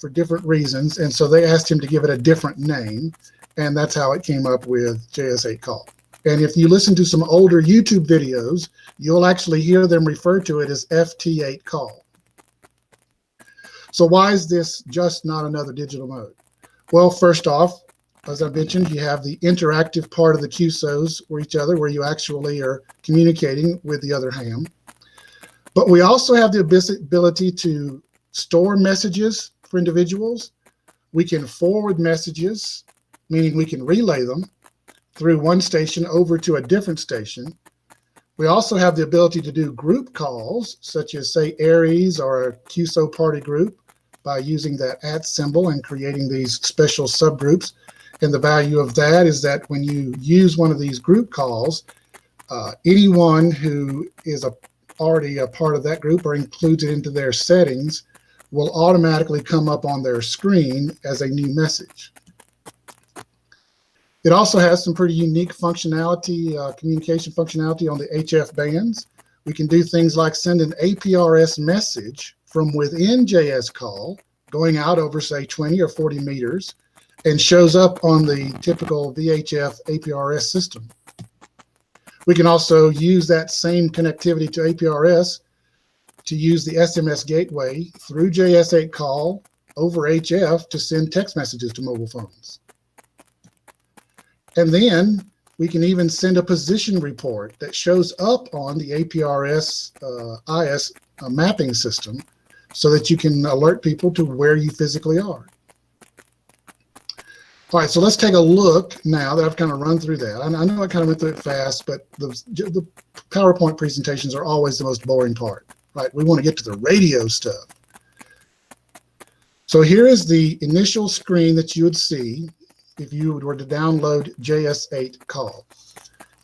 for different reasons, and so they asked him to give it a different name, and that's how it came up with JS8Call. And if you listen to some older YouTube videos, you'll actually hear them refer to it as FT8Call. So why is this just not another digital mode? Well, first off, as I mentioned, you have the interactive part of the QSOs with each other where you actually are communicating with the other ham. But we also have the ability to store messages for individuals. We can forward messages, meaning we can relay them through one station over to a different station. We also have the ability to do group calls, such as, say, Aries or a QSO party group, by using that @ symbol and creating these special subgroups. And the value of that is that when you use one of these group calls, anyone who is already a part of that group or includes it into their settings will automatically come up on their screen as a new message. It also has some pretty unique functionality, communication functionality on the HF bands. We can do things like send an APRS message from within JS8Call going out over, say, 20 or 40 meters and shows up on the typical VHF APRS system. We can also use that same connectivity to APRS to use the SMS gateway through JS8Call over HF to send text messages to mobile phones. And then we can even send a position report that shows up on the APRS IS mapping system so that you can alert people to where you physically are. All right, so let's take a look now that I've kind of run through that. I know I kind of went through it fast, but the PowerPoint presentations are always the most boring part, right? We want to get to the radio stuff. So here is the initial screen that you would see if you were to download JS8Call.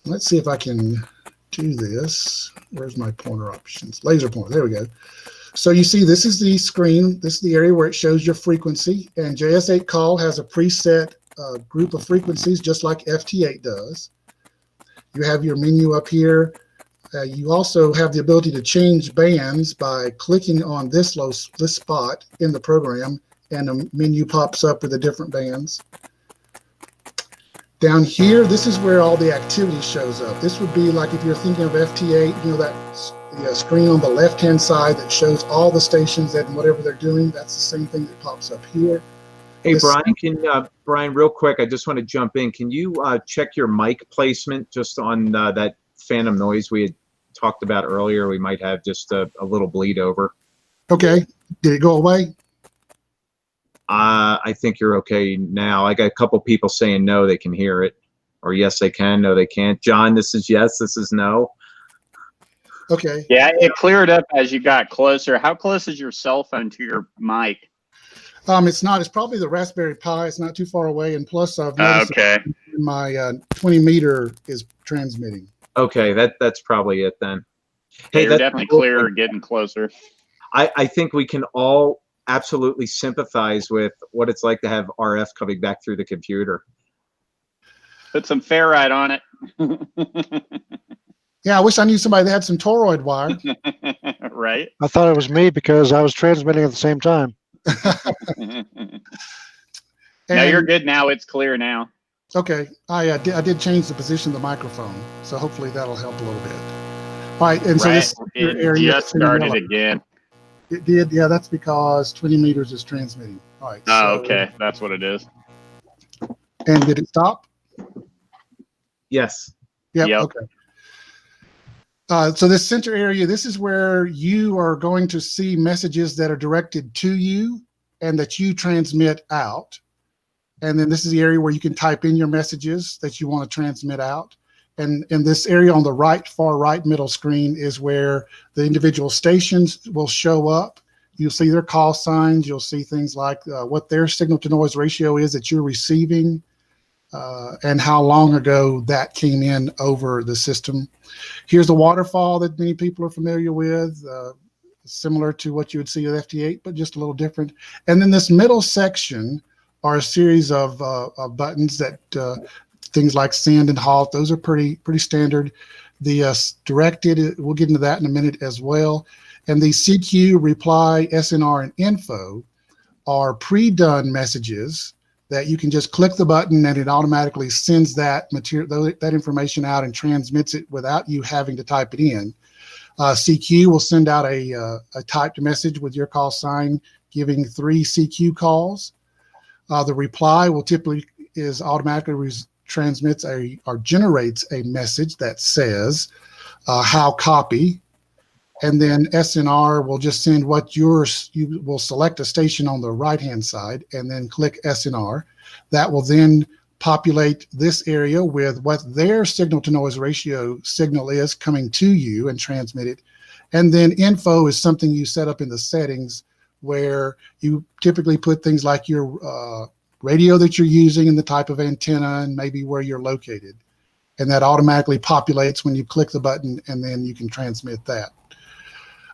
Let's see if I can do this. Where's my pointer options? Laser pointer, there we go. So you see, this is the screen. This is the area where it shows your frequency, and JS8Call has a preset group of frequencies just like FT8 does. You have your menu up here. You also have the ability to change bands by clicking on this spot in the program, and a menu pops up with the different bands. Down here, this is where all the activity shows up. This would be like if you're thinking of FT8, you know, that screen on the left-hand side that shows all the stations and whatever they're doing. That's the same thing that pops up here. Hey, Brian, Brian, real quick, I just want to jump in. Can you check your mic placement just on that phantom noise we had talked about earlier? We might have just a little bleed over. Okay. Did it go away? I think you're okay now. I got a couple people saying no, they can hear it, or yes, they can, no, they can't. John, this is yes, this is no. Okay. Yeah, it cleared up as you got closer. How close is your cell phone to your mic? It's not. It's probably the Raspberry Pi. It's not too far away, and plus I've noticed my 20 meter is transmitting. Okay, that's probably it then. Hey, you're definitely clear, getting closer. I think we can all absolutely sympathize with what it's like to have RF coming back through the computer. Put some ferrite on it. Yeah, I wish I knew somebody that had some toroid wire. Right. I thought it was me because I was transmitting at the same time. No, you're And good now. It's clear now. okay, I did change the position of the microphone, so hopefully that'll help a little bit. All right, and so Right. this It area just is in started yellow. again. It did, yeah. That's because 20 meters is transmitting. All right. Oh, So, okay. That's what it is. and did it stop? Yes. Yep. Yep. Okay. So this center area, this is where you are going to see messages that are directed to you and that you transmit out. And then this is the area where you can type in your messages that you want to transmit out. And in this area on the right, far right middle screen is where the individual stations will show up. You'll see their call signs. You'll see things like what their signal to noise ratio is that you're receiving and how long ago that came in over the system. Here's the waterfall that many people are familiar with, similar to what you would see with FT8, but just a little different. And then this middle section are a series of buttons that things like send and halt. Those are pretty standard. The directed, we'll get into that in a minute as well. And the CQ, reply, SNR, and info are pre-done messages that you can just click the button and it automatically sends that material, that information out and transmits it without you having to type it in. CQ will send out a typed message with your call sign giving 3 CQ calls. The reply will typically is automatically transmits or generates a message that says how copy, and then SNR will just send what you will select a station on the right hand side and then click SNR. That will then populate this area with what their signal to noise ratio signal is coming to you and transmit it. And then info is something you set up in the settings where you typically put things like your radio that you're using and the type of antenna and maybe where you're located. And that automatically populates when you click the button and then you can transmit that.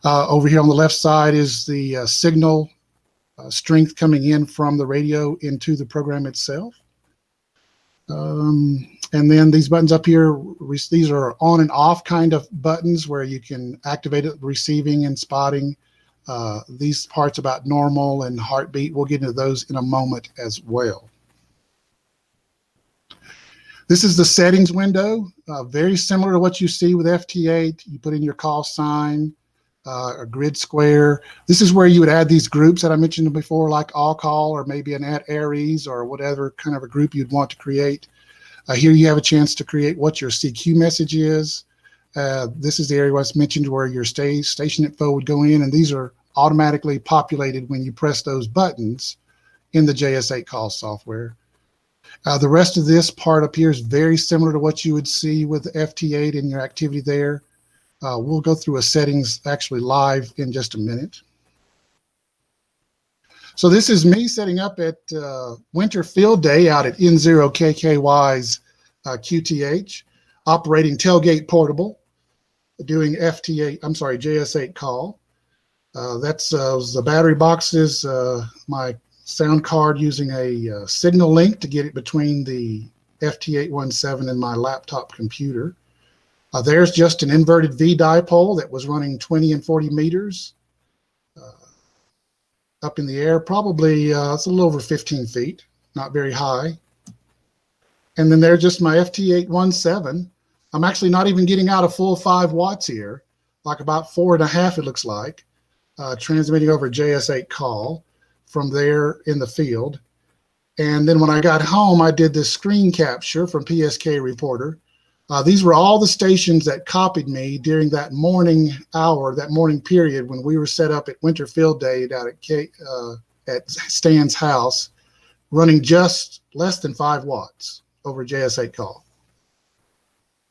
Over here on the left side is the signal strength coming in from the radio into the program itself. And then these buttons up here, these are on and off kind of buttons where you can activate it, receiving and spotting. These parts about normal and heartbeat, we'll get into those in a moment as well. This is the settings window, very similar to what you see with FT8. You put in your call sign, a grid square. This is where you would add these groups that I mentioned before, like all call or maybe an at Aries or whatever kind of a group you'd want to create. Here you have a chance to create what your CQ message is. This is the area where it's mentioned where your station info would go in, and these are automatically populated when you press those buttons in the JS8Call software. The rest of this part up here is very similar to what you would see with FT8 in your activity there. We'll go through a settings actually live in just a minute. So this is me setting up at Winter Field Day out at N0KKY's QTH, operating tailgate portable, doing JS8Call. That's the battery boxes, my sound card using a signal link to get it between the FT817 and my laptop computer. There's just an inverted V dipole that was running 20 and 40 meters up in the air, probably it's a little over 15 feet, not very high. And then there's just my FT817. I'm actually not even getting out a full 5 watts here, like about 4.5 it looks like, transmitting over JS8Call from there in the field. And then when I got home, I did this screen capture from PSK Reporter. These were all the stations that copied me during that morning hour, that morning period when we were set up at Winter Field Day down at Stan's house, running just less than 5 watts over JS8Call,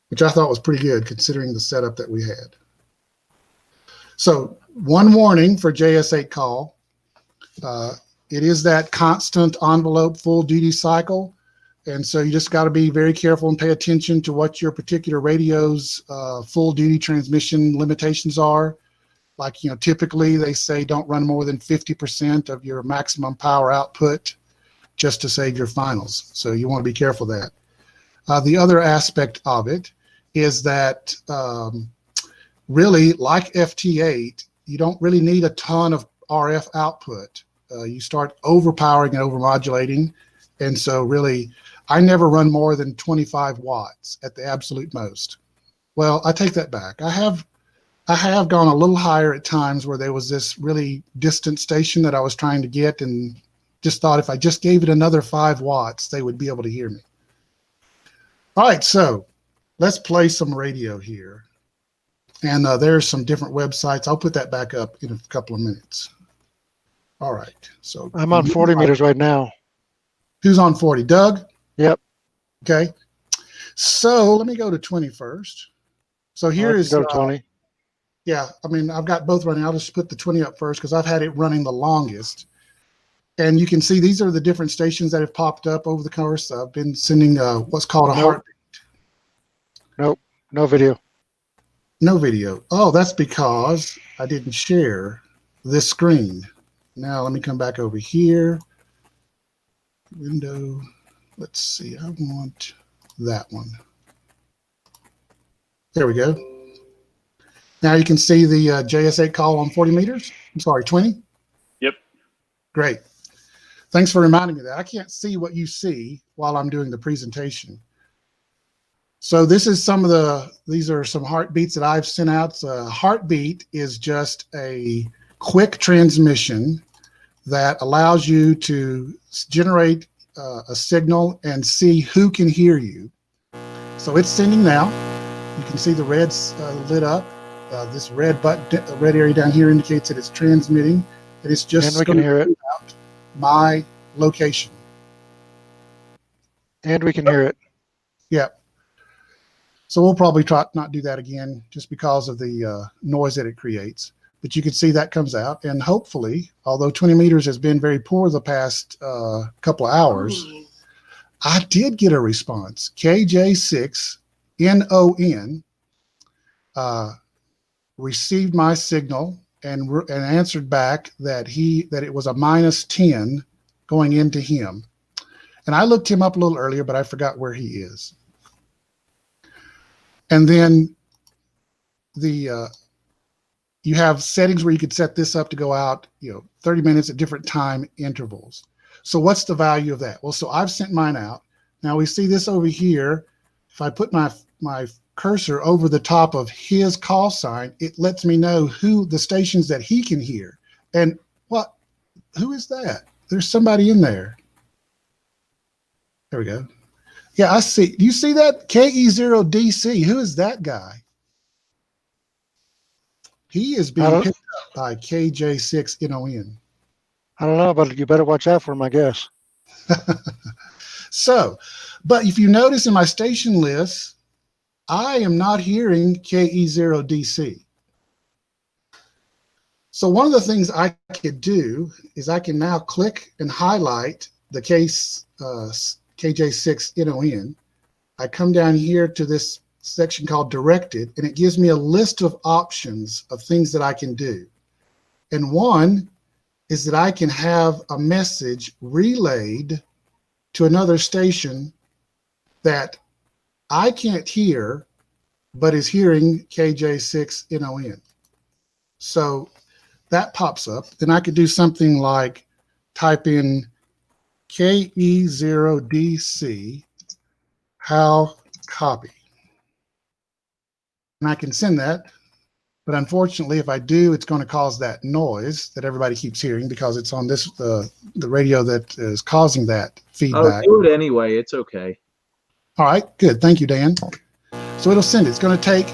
which I thought was pretty good considering the setup that we had. So one warning for JS8Call, it is that constant envelope full duty cycle. And so you just got to be very careful and pay attention to what your particular radio's full duty transmission limitations are. Like, typically they say don't run more than 50% of your maximum power output just to save your finals. So you want to be careful of that. The other aspect of it is that really, like FT8, you don't really need a ton of RF output. You start overpowering and overmodulating. And so really, I never run more than 25 watts at the absolute most. Well, I take that back. I have gone a little higher at times where there was this really distant station that I was trying to get, and just thought if I just gave it another 5 watts, they would be able to hear me. All right, so let's play some radio here. And there's some different websites. I'll put that back up in a couple of minutes. All right. So I'm on 40 meters right now. Who's on 40? Doug? Yep. Okay. So let me go to 20 first. So here is go to 20. Yeah, I mean, I've got both running. I'll just put the 20 up first because I've had it running the longest. And you can see these are the different stations that have popped up over the course. I've been sending what's called a heartbeat. Nope, no video. No video. Oh, that's because I didn't share this screen. Now let me come back over here. Window. Let's see. I want that one. There we go. Now you can see the JS8Call on 40 meters. I'm sorry, 20? Yep. Great. Thanks for reminding me of that. I can't see what you see while I'm doing the presentation. So this is these are some heartbeats that I've sent out. Heartbeat is just a quick transmission that allows you to generate a signal and see who can hear you. So it's sending now. You can see the red's lit up. This red button, red area down here indicates that it's transmitting, and it's just and we can hear it. Out my location. And we can hear it. Yeah. So we'll probably try not do that again just because of the noise that it creates. But you can see that comes out, and hopefully, although 20 meters has been very poor the past couple of hours, I did get a response. KJ6NON received my signal and answered back that it was a -10 going into him. And I looked him up a little earlier, but I forgot where he is. And then you have settings where you could set this up to go out, 30 minutes at different time intervals. So what's the value of that? Well, so I've sent mine out. Now we see this over here. If I put my cursor over the top of his call sign, it lets me know who the stations that he can hear. And who is that? There's somebody in there. There we go. Yeah, I see. Do you see that? KE0DC. Who is that guy? He is being picked up by KJ6NON. I don't know, but you better watch out for him, I guess. So, but if you notice in my station list, I am not hearing KE0DC. So one of the things I could do is I can now click and highlight the case KJ6NON. I come down here to this section called Directed, and it gives me a list of options of things that I can do. And one is that I can have a message relayed to another station that I can't hear, but is hearing KJ6NON. So that pops up. Then I could do something like type in KE0DC, how copy. And I can send that, but unfortunately, if I do, it's going to cause that noise that everybody keeps hearing because it's on this the radio that is causing that feedback. Oh, do it anyway. It's okay. All right, good. Thank you, Dan. So it'll send it. It's going to take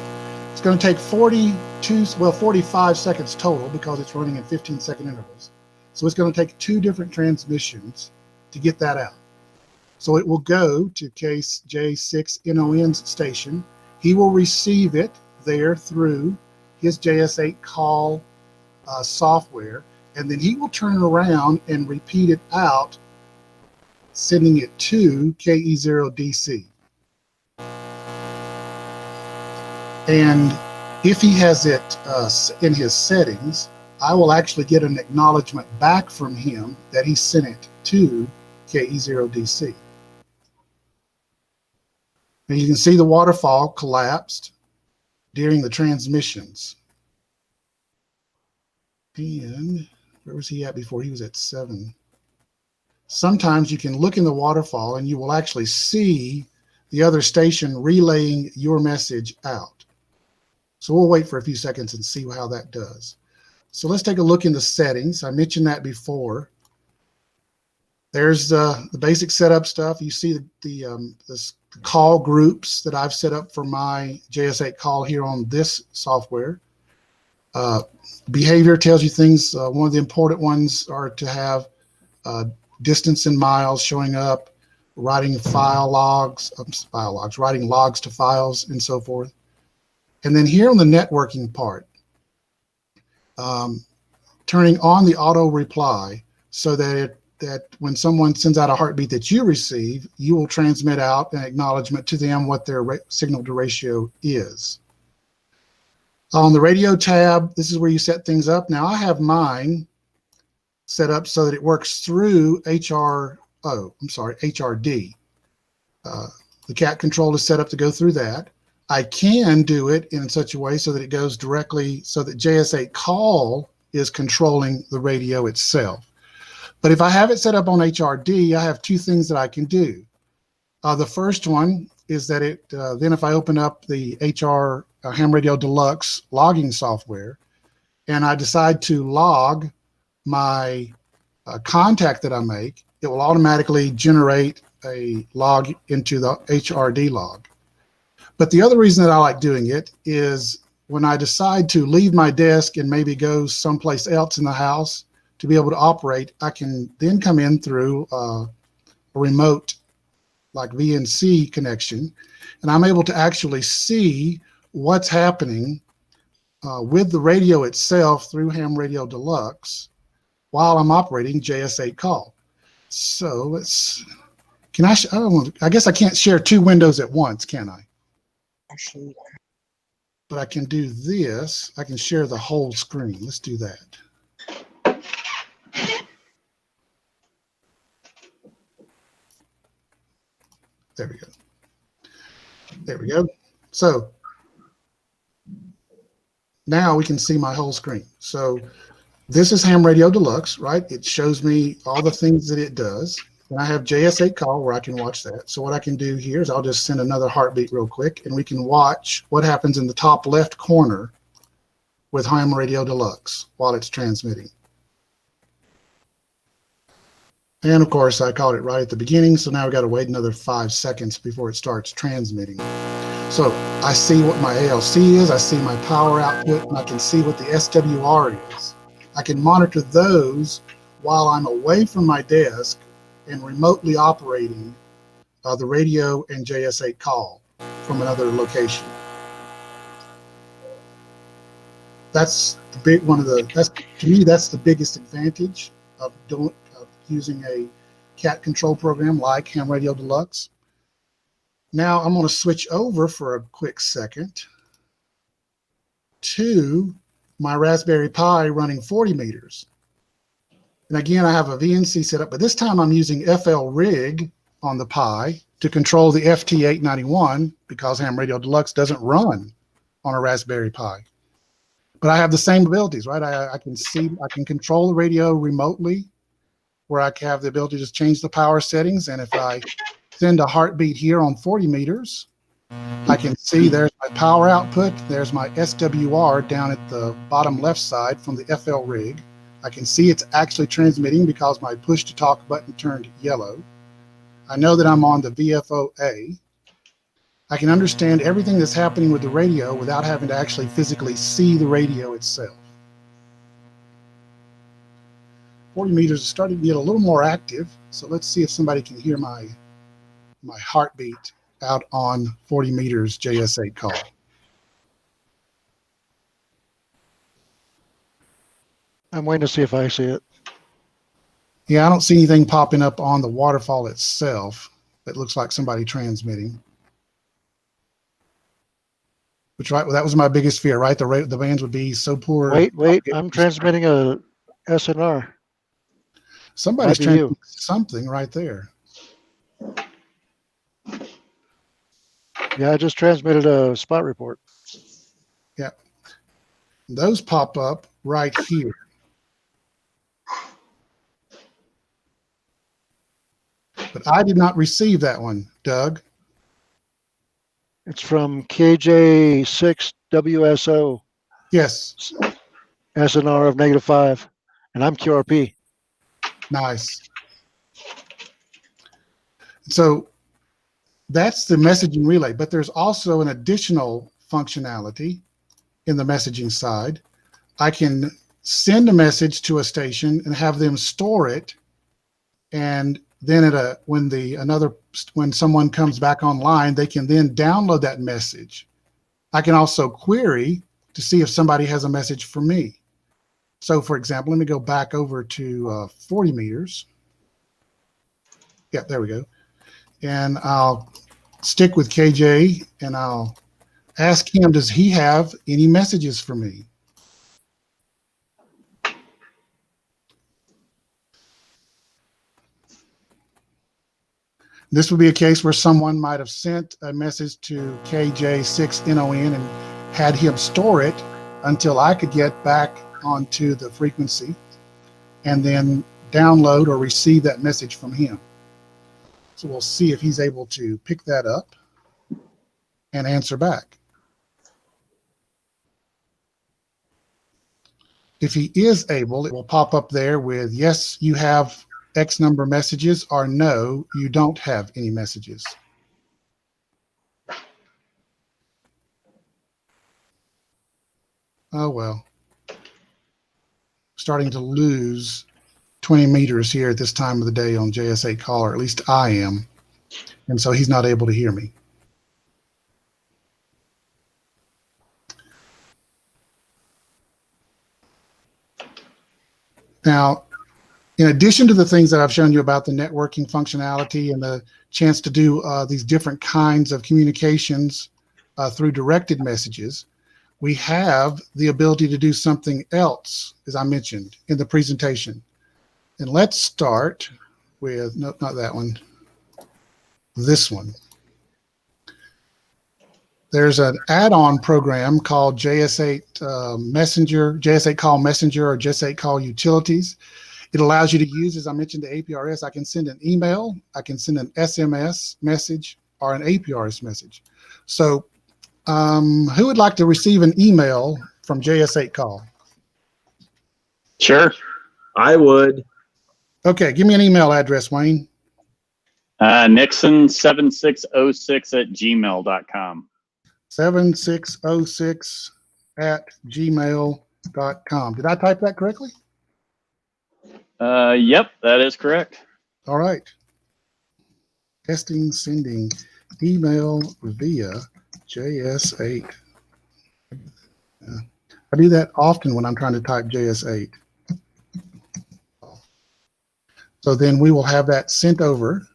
45 seconds total because it's running in 15-second intervals. So it's going to take 2 different transmissions to get that out. So it will go to case J6NON's station. He will receive it there through his JS8Call software, and then he will turn around and repeat it out, sending it to KE0DC. And if he has it in his settings, I will actually get an acknowledgement back from him that he sent it to KE0DC. And you can see the waterfall collapsed during the transmissions. And where was he at before? He was at 7. Sometimes you can look in the waterfall and you will actually see the other station relaying your message out. So we'll wait for a few seconds and see how that does. So let's take a look in the settings. I mentioned that before. There's the basic setup stuff. You see the call groups that I've set up for my JS8Call here on this software. Behavior tells you things. One of the important ones are to have distance in miles showing up, writing writing logs to files, and so forth. And then here on the networking part, turning on the auto reply so that when someone sends out a heartbeat that you receive, you will transmit out an acknowledgement to them what their signal to ratio is. On the radio tab, this is where you set things up. Now I have mine set up so that it works through HRD. The cat control is set up to go through that. I can do it in such a way so that it goes directly, so that JS8Call is controlling the radio itself. But if I have it set up on HRD, I have 2 things that I can do. The first one is that then if I open up the Ham Radio Deluxe logging software and I decide to log my contact that I make, it will automatically generate a log into the HRD log. But the other reason that I like doing it is when I decide to leave my desk and maybe go someplace else in the house to be able to operate, I can then come in through a remote like VNC connection, and I'm able to actually see what's happening with the radio itself through Ham Radio Deluxe while I'm operating JS8Call. So I guess I can't share 2 windows at once, can I? But I can do this. I can share the whole screen. Let's do that. There we go. There we go. So now we can see my whole screen. So this is Ham Radio Deluxe, right? It shows me all the things that it does. And I have JS8Call where I can watch that. So what I can do here is I'll just send another heartbeat real quick, and we can watch what happens in the top left corner with Ham Radio Deluxe while it's transmitting. And of course, I called it right at the beginning, so now we've got to wait another 5 seconds before it starts transmitting. So I see what my ALC is, I see my power output, and I can see what the SWR is. I can monitor those while I'm away from my desk and remotely operating the radio and JS8Call from another location. That's the big to me, that's the biggest advantage of using a cat control program like Ham Radio Deluxe. Now I'm going to switch over for a quick second to my Raspberry Pi running 40 meters. And again, I have a VNC set up, but this time I'm using FL Rig on the Pi to control the FT891 because Ham Radio Deluxe doesn't run on a Raspberry Pi. But I have the same abilities, right? I can control the radio remotely, where I have the ability to just change the power settings. And if I send a heartbeat here on 40 meters, I can see there's my power output. There's my SWR down at the bottom left side from the FL Rig. I can see it's actually transmitting because my push to talk button turned yellow. I know that I'm on the VFOA. I can understand everything that's happening with the radio without having to actually physically see the radio itself. 40 meters is starting to get a little more active, so let's see if somebody can hear my heartbeat out on 40 meters JS8Call. I'm waiting to see if I see it. Yeah, I don't see anything popping up on the waterfall itself that looks like somebody transmitting. Which, right, well, that was my biggest fear, right? The bands would be so poor. Wait, I'm transmitting a SNR. Somebody's transmitting something right there. Yeah, I just transmitted a spot report. Yeah. Those pop up right here. But I did not receive that one, Doug. It's from KJ6WSO, Yes. SNR of -5, and I'm QRP. Nice. So that's the messaging relay, but there's also an additional functionality in the messaging side. I can send a message to a station and have them store it, and then when someone comes back online, they can then download that message. I can also query to see if somebody has a message for me. So for example, let me go back over to 40 meters. Yeah, there we go. And I'll stick with KJ and I'll ask him, does he have any messages for me? This would be a case where someone might have sent a message to KJ6NON and had him store it until I could get back onto the frequency and then download or receive that message from him. So we'll see if he's able to pick that up and answer back. If he is able, it will pop up there with, yes, you have X number of messages, or no, you don't have any messages. Oh, well. Starting to lose 20 meters here at this time of the day on JS8Call, or at least I am. And so he's not able to hear me. Now, in addition to the things that I've shown you about the networking functionality and the chance to do these different kinds of communications through directed messages, we have the ability to do something else, as I mentioned in the presentation. And let's start with, no, not that one, this one. There's an add-on program called JS8 Messenger, JS8Call Messenger, or JS8Call Utilities. It allows you to use, as I mentioned, the APRS. I can send an email, I can send an SMS message, or an APRS message. So who would like to receive an email from JS8Call? Sure. I would. Okay, give me an email address, Wayne. Nixon7606 @gmail.com. 7606 @gmail.com. Did I type that correctly? Yep, that is correct. All right. Testing, sending email via JS8. I do that often when I'm trying to type JS8. So then we will have that sent over.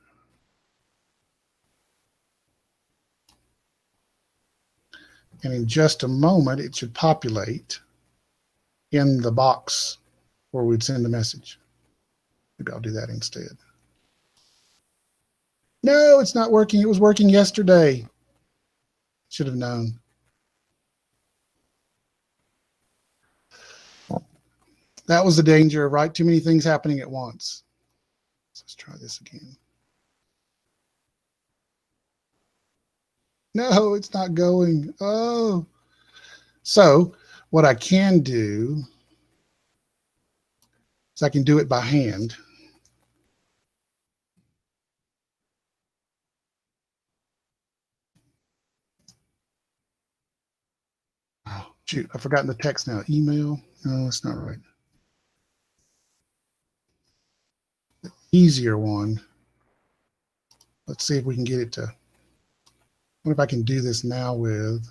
And in just a moment, it should populate in the box where we'd send the message. Maybe I'll do that instead. No, it's not working. It was working yesterday. Should have known. That was the danger, right? Too many things happening at once. So let's try this again. No, it's not going. Oh. So what I can do is I can do it by hand. Oh, shoot, I've forgotten the text now. Email. No, that's not right. The easier one. Let's see if we can get it to. What if I can do this now with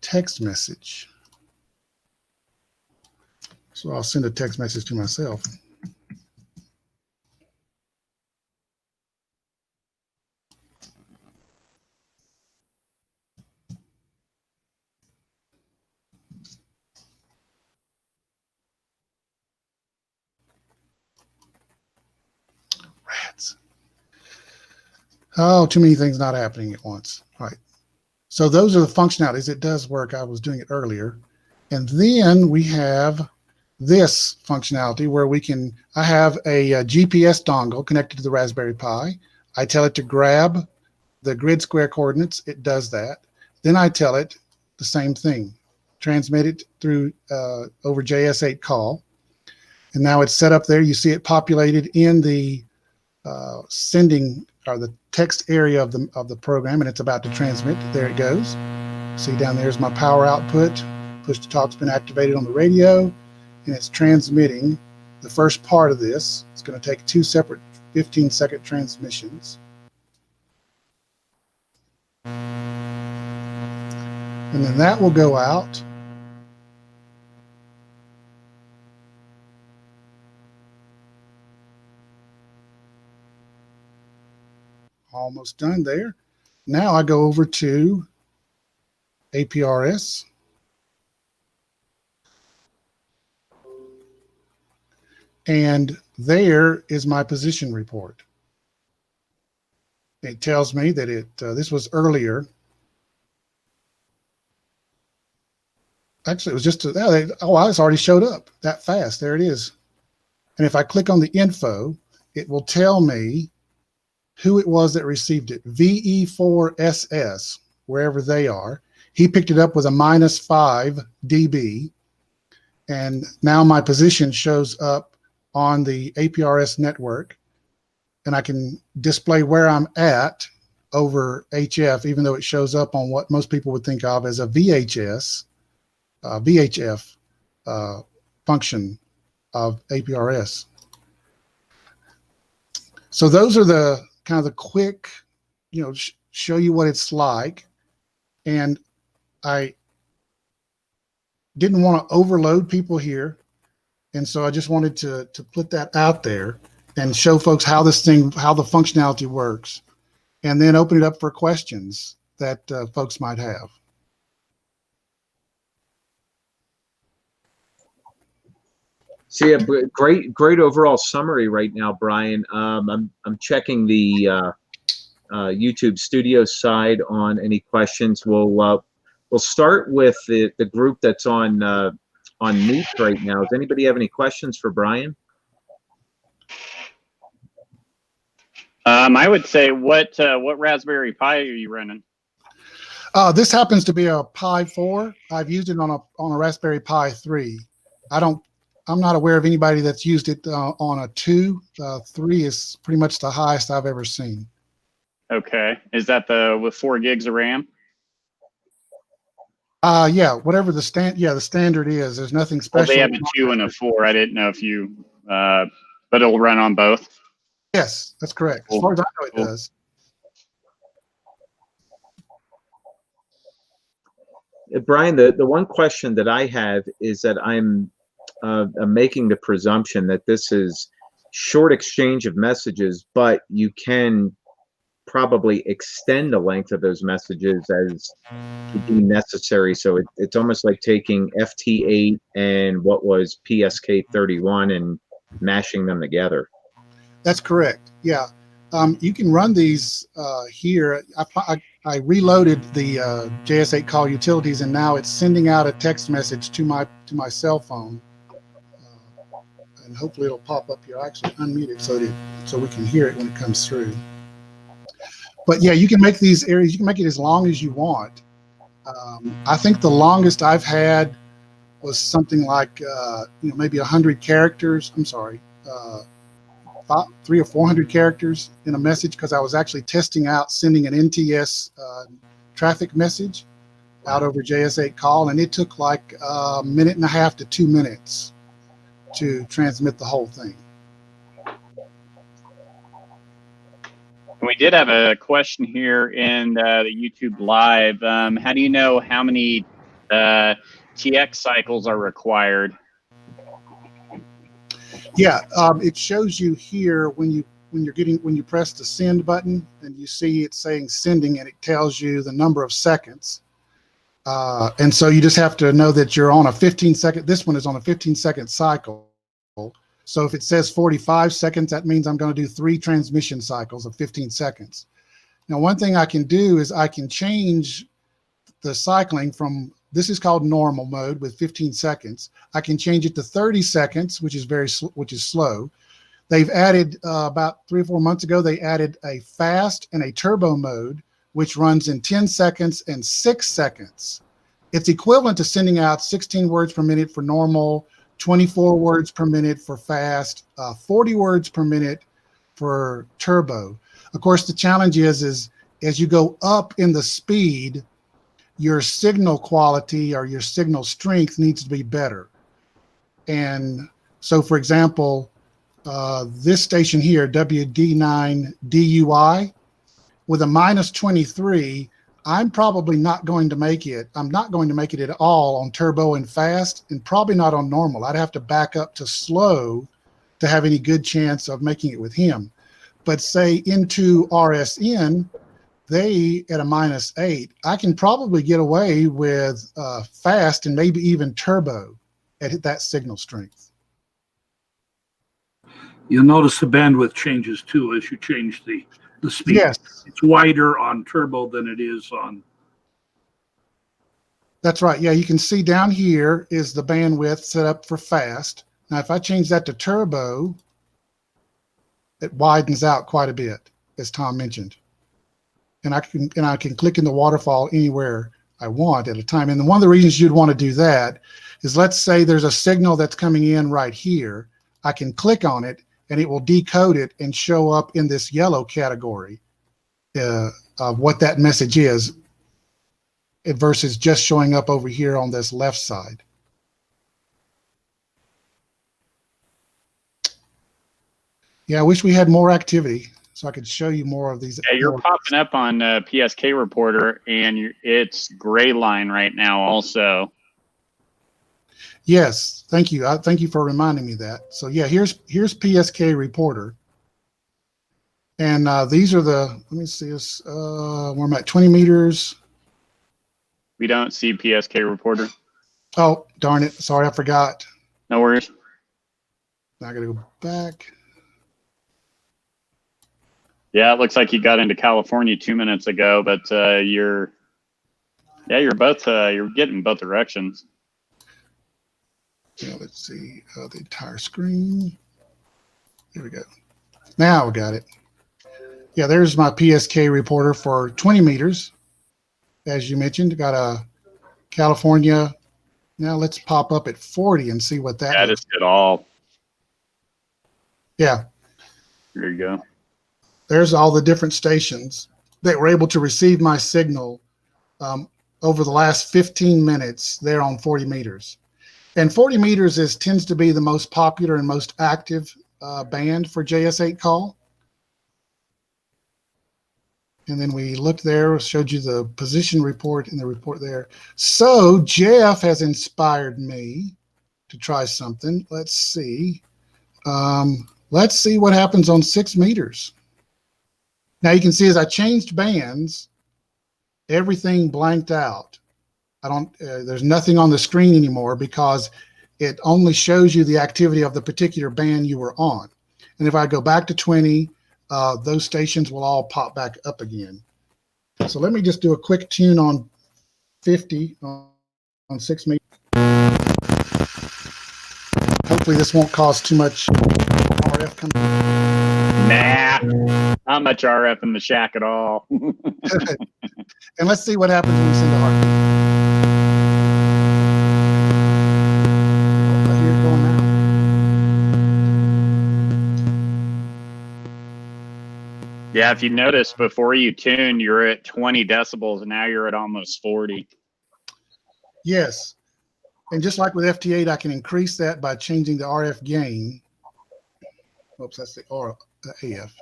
text message? So I'll send a text message to myself. Rats. Oh, too many things not happening at once. Right. So those are the functionalities. It does work. I was doing it earlier. And then we have this functionality where I have a GPS dongle connected to the Raspberry Pi. I tell it to grab the grid square coordinates. It does that. Then I tell it the same thing, transmit it through over JS8Call. And now it's set up there. You see it populated in the sending or the text area of the program, and it's about to transmit. There it goes. See down there's my power output. Push to talk's been activated on the radio, and it's transmitting the first part of this. It's going to take 2 separate 15-second transmissions. And then that will go out. Almost done there. Now I go over to APRS. And there is my position report. It tells me that this was earlier. Actually, it was just, it's already showed up that fast. There it is. And if I click on the info, it will tell me who it was that received it. VE4SS, wherever they are. He picked it up with a -5 dB. And now my position shows up on the APRS network. And I can display where I'm at over HF, even though it shows up on what most people would think of as a VHF function of APRS. So those are the kind of the quick, show you what it's like. And I didn't want to overload people here. And so I just wanted to put that out there and show folks how the functionality works, and then open it up for questions that folks might have. So yeah, great overall summary right now, Brian. I'm checking the YouTube studio side on any questions. We'll start with the group that's on Meet right now. Does anybody have any questions for Brian? I would say, what Raspberry Pi are you running? This happens to be a Pi 4. I've used it on a Raspberry Pi 3. I'm not aware of anybody that's used it on a 2. 3 is pretty much the highest I've ever seen. Okay, is that with 4 gigs of RAM? Yeah, whatever the standard is. There's nothing special. Well, they have a 2 and a 4. I didn't know if you, but it'll run on both. Yes, that's correct. As far as I know, it does. Brian, the one question that I have is that I'm making the presumption that this is short exchange of messages, but you can probably extend the length of those messages as necessary. So it's almost like taking FT8 and what was PSK31 and mashing them together. That's correct. Yeah. You can run these here. I reloaded the JS8Call utilities, and now it's sending out a text message to my cell phone. And hopefully it'll pop up here. I actually unmute it so we can hear it when it comes through. But yeah, you can make these areas, you can make it as long as you want. I think the longest I've had was something like maybe 100 characters. I'm sorry, 300 or 400 characters in a message, because I was actually testing out sending an NTS traffic message out over JS8Call, and it took like a minute and a half to 2 minutes to transmit the whole thing. We did have a question here in the YouTube Live. How do you know how many TX cycles are required? Yeah, it shows you here when you press the send button, and you see it saying sending, and it tells you the number of seconds. And so you just have to know that you're on a 15-second. This one is on a 15-second cycle. So if it says 45 seconds, that means I'm going to do 3 transmission cycles of 15 seconds. Now, one thing I can do is I can change the cycling from, this is called normal mode with 15 seconds. I can change it to 30 seconds, which is slow. They've added about 3 or 4 months ago, they added a fast and a turbo mode, which runs in 10 seconds and 6 seconds. It's equivalent to sending out 16 words per minute for normal, 24 words per minute for fast, 40 words per minute for turbo. Of course, the challenge is as you go up in the speed, your signal quality or your signal strength needs to be better. And so, for example, this station here, WD9DUI, with a minus 23, I'm probably not going to make it. I'm not going to make it at all on turbo and fast, and probably not on normal. I'd have to back up to slow to have any good chance of making it with him. But say into RSN, they at a minus 8, I can probably get away with fast and maybe even turbo at that signal strength. You'll notice the bandwidth changes too as you change the speed. Yes. It's wider on turbo than it is on. That's right. Yeah, you can see down here is the bandwidth set up for fast. Now, if I change that to turbo, it widens out quite a bit, as Tom mentioned. And I can click in the waterfall anywhere I want at a time. And one of the reasons you'd want to do that is, let's say there's a signal that's coming in right here. I can click on it and it will decode it and show up in this yellow category of what that message is, versus just showing up over here on this left side. Yeah, I wish we had more activity so I could show you more of these. Yeah, you're popping up on PSK Reporter, and it's gray line right now also. Yes, thank you. Thank you for reminding me that. So yeah, here's PSK Reporter. And these are the, let me see this, where I'm at 20 meters. We don't see PSK Reporter. Oh, darn it. Sorry, I forgot. No worries. Now I got to go back. Yeah, it looks like you got into California 2 minutes ago, but you're getting both directions. Yeah, let's see the entire screen. Here we go. Now we got it. Yeah, there's my PSK Reporter for 20 meters. As you mentioned, got a California. Now let's pop up at 40 and see what that is. That is it all. Yeah. There you go. There's all the different stations that were able to receive my signal over the last 15 minutes. They're on 40 meters. And 40 meters tends to be the most popular and most active band for JS8Call. And then we looked there, showed you the position report and the report there. So Jeff has inspired me to try something. Let's see. Let's see what happens on 6 meters. Now you can see as I changed bands, everything blanked out. There's nothing on the screen anymore because it only shows you the activity of the particular band you were on. And if I go back to 20, those stations will all pop back up again. So let me just do a quick tune on 50 on 6 meters. Hopefully this won't cause too much RF coming. Nah, not much RF in the shack at all. And let's see what happens when we send a heartbeat. Here's going now. Yeah, if you notice, before you tuned, you're at 20 decibels, and now you're at almost 40. Yes. And just like with FT8, I can increase that by changing the RF gain. Oops, that's the AF.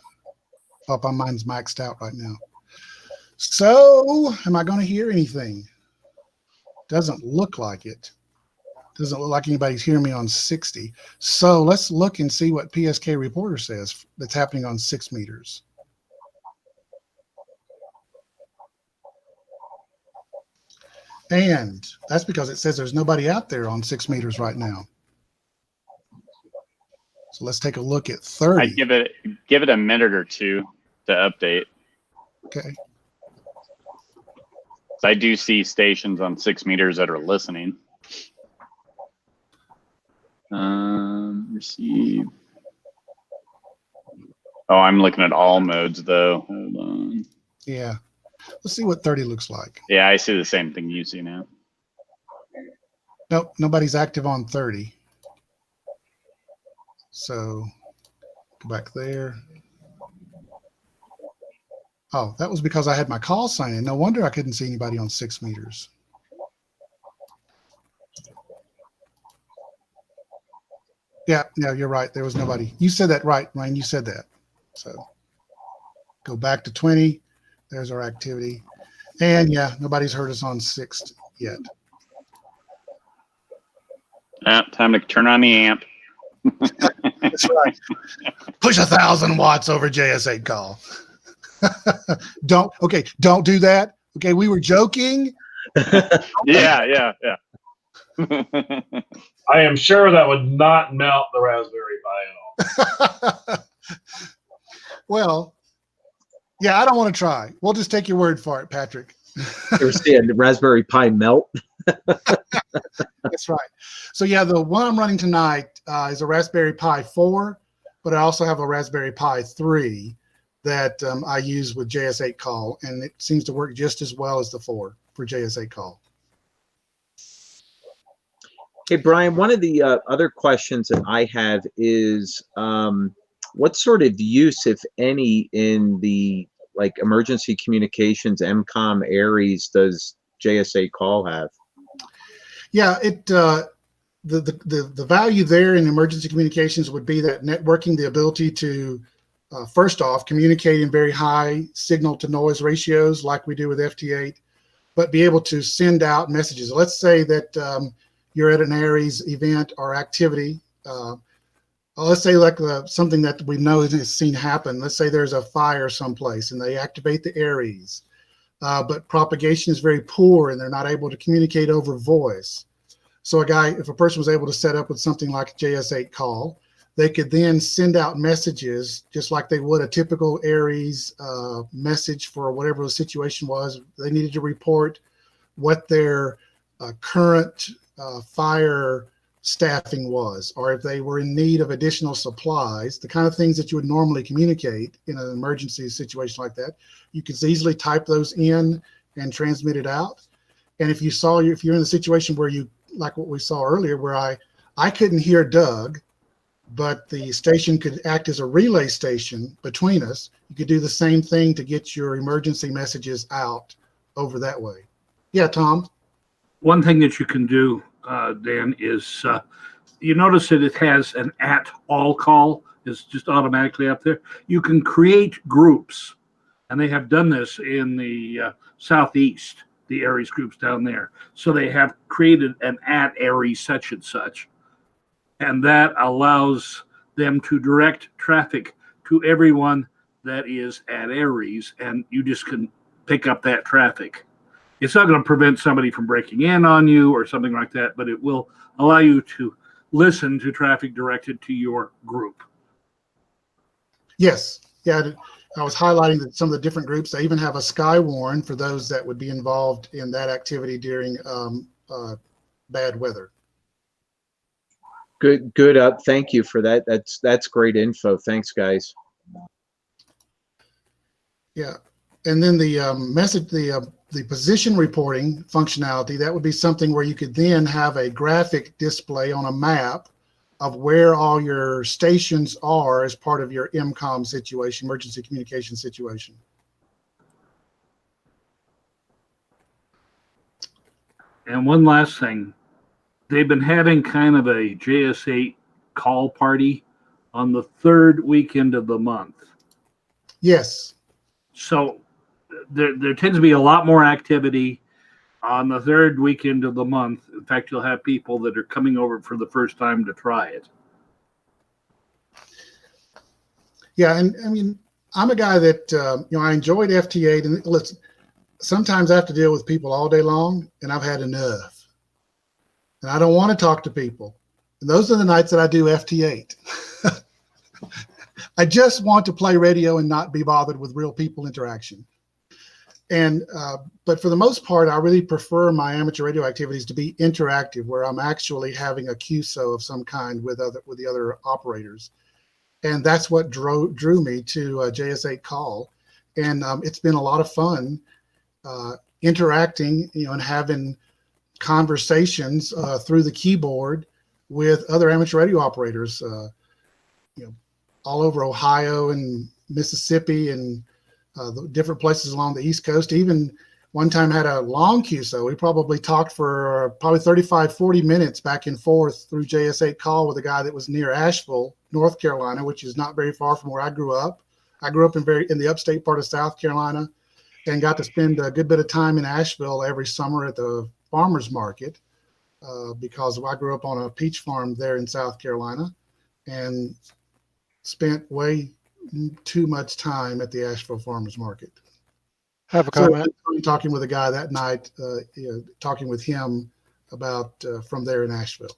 Oh, mine's maxed out right now. So, am I going to hear anything? Doesn't look like it. Doesn't look like anybody's hearing me on 60. So, let's look and see what PSK Reporter says that's happening on 6 meters. And that's because it says there's nobody out there on 6 meters right now. So let's take a look at 30. I'd give it a minute or two to update. Okay. So I do see stations on 6 meters that are listening. Receive. Oh, I'm looking at all modes though. Hold on. Yeah. Let's see what 30 looks like. Yeah, I see the same thing you see now. Nope, nobody's active on 30. So go back there. Oh, that was because I had my call sign in. No wonder I couldn't see anybody on 6 meters. Yeah, you're right. There was nobody. You said that right, Ryan. You said that. So go back to 20. There's our activity. And yeah, nobody's heard us on 6 yet. Time to turn on the amp. That's right. Push 1,000 watts over JS8Call. Don't do that. Okay, we were joking. Yeah. I am sure that would not melt the Raspberry Pi at all. Well, yeah, I don't want to try. We'll just take your word for it, Patrick. You ever see a Raspberry Pi melt? That's right. So yeah, the one I'm running tonight is a Raspberry Pi 4, but I also have a Raspberry Pi 3 that I use with JS8Call, and it seems to work just as well as the 4 for JS8Call. Hey, Brian, one of the other questions that I have is what sort of use, if any, in the emergency communications, MCOM, ARES does JS8Call have? Yeah, the value there in emergency communications would be that networking, the ability to first off communicate in very high signal to noise ratios like we do with FT8, but be able to send out messages. Let's say that you're at an ARES event or activity. Let's say something that we know has seen happen. Let's say there's a fire someplace and they activate the ARES, but propagation is very poor and they're not able to communicate over voice. So if a person was able to set up with something like JS8Call, they could then send out messages just like they would a typical ARES message for whatever the situation was. They needed to report what their current fire staffing was, or if they were in need of additional supplies, the kind of things that you would normally communicate in an emergency situation like that. You could easily type those in and transmit it out. And if you're in a situation where like what we saw earlier, where I couldn't hear Doug, but the station could act as a relay station between us, you could do the same thing to get your emergency messages out over that way. Yeah, Tom? One thing that you can do, Dan, is you notice that it has an @all call is just automatically up there. You can create groups, and they have done this in the Southeast, the ARES groups down there. So they have created an @ARES such and such, and that allows them to direct traffic to everyone that is at ARES, and you just can pick up that traffic. It's not going to prevent somebody from breaking in on you or something like that, but it will allow you to listen to traffic directed to your group. Yes. Yeah, I was highlighting that some of the different groups, they even have a sky warn for those that would be involved in that activity during bad weather. Good. Thank you for that. That's great info. Thanks, guys. Yeah, and then the position reporting functionality, that would be something where you could then have a graphic display on a map of where all your stations are as part of your MCOM situation, emergency communication situation. And one last thing, they've been having kind of a JS8 call party on the 3rd weekend of the month. Yes. So there tends to be a lot more activity on the 3rd weekend of the month. In fact, you'll have people that are coming over for the first time to try it. Yeah, and I mean, I'm a guy that I enjoyed FT8, and sometimes I have to deal with people all day long, and I've had enough, and I don't want to talk to people. And those are the nights that I do FT8. I just want to play radio and not be bothered with real people interaction. And but for the most part, I really prefer my amateur radio activities to be interactive, where I'm actually having a QSO of some kind with the other operators, and that's what drew me to JS8Call, and it's been a lot of fun interacting, and having conversations through the keyboard with other amateur radio operators, all over Ohio and Mississippi and the different places along the East Coast. Even one time had a long QSO. We probably talked for probably 35, 40 minutes back and forth through JS8Call with a guy that was near Asheville, North Carolina, which is not very far from where I grew up. I grew up in the upstate part of South Carolina, and got to spend a good bit of time in Asheville every summer at the farmers market because I grew up on a peach farm there in South Carolina, and spent way too much time at the Asheville farmers market. Have a comment. So talking with a guy that night, talking with him about from there in Asheville.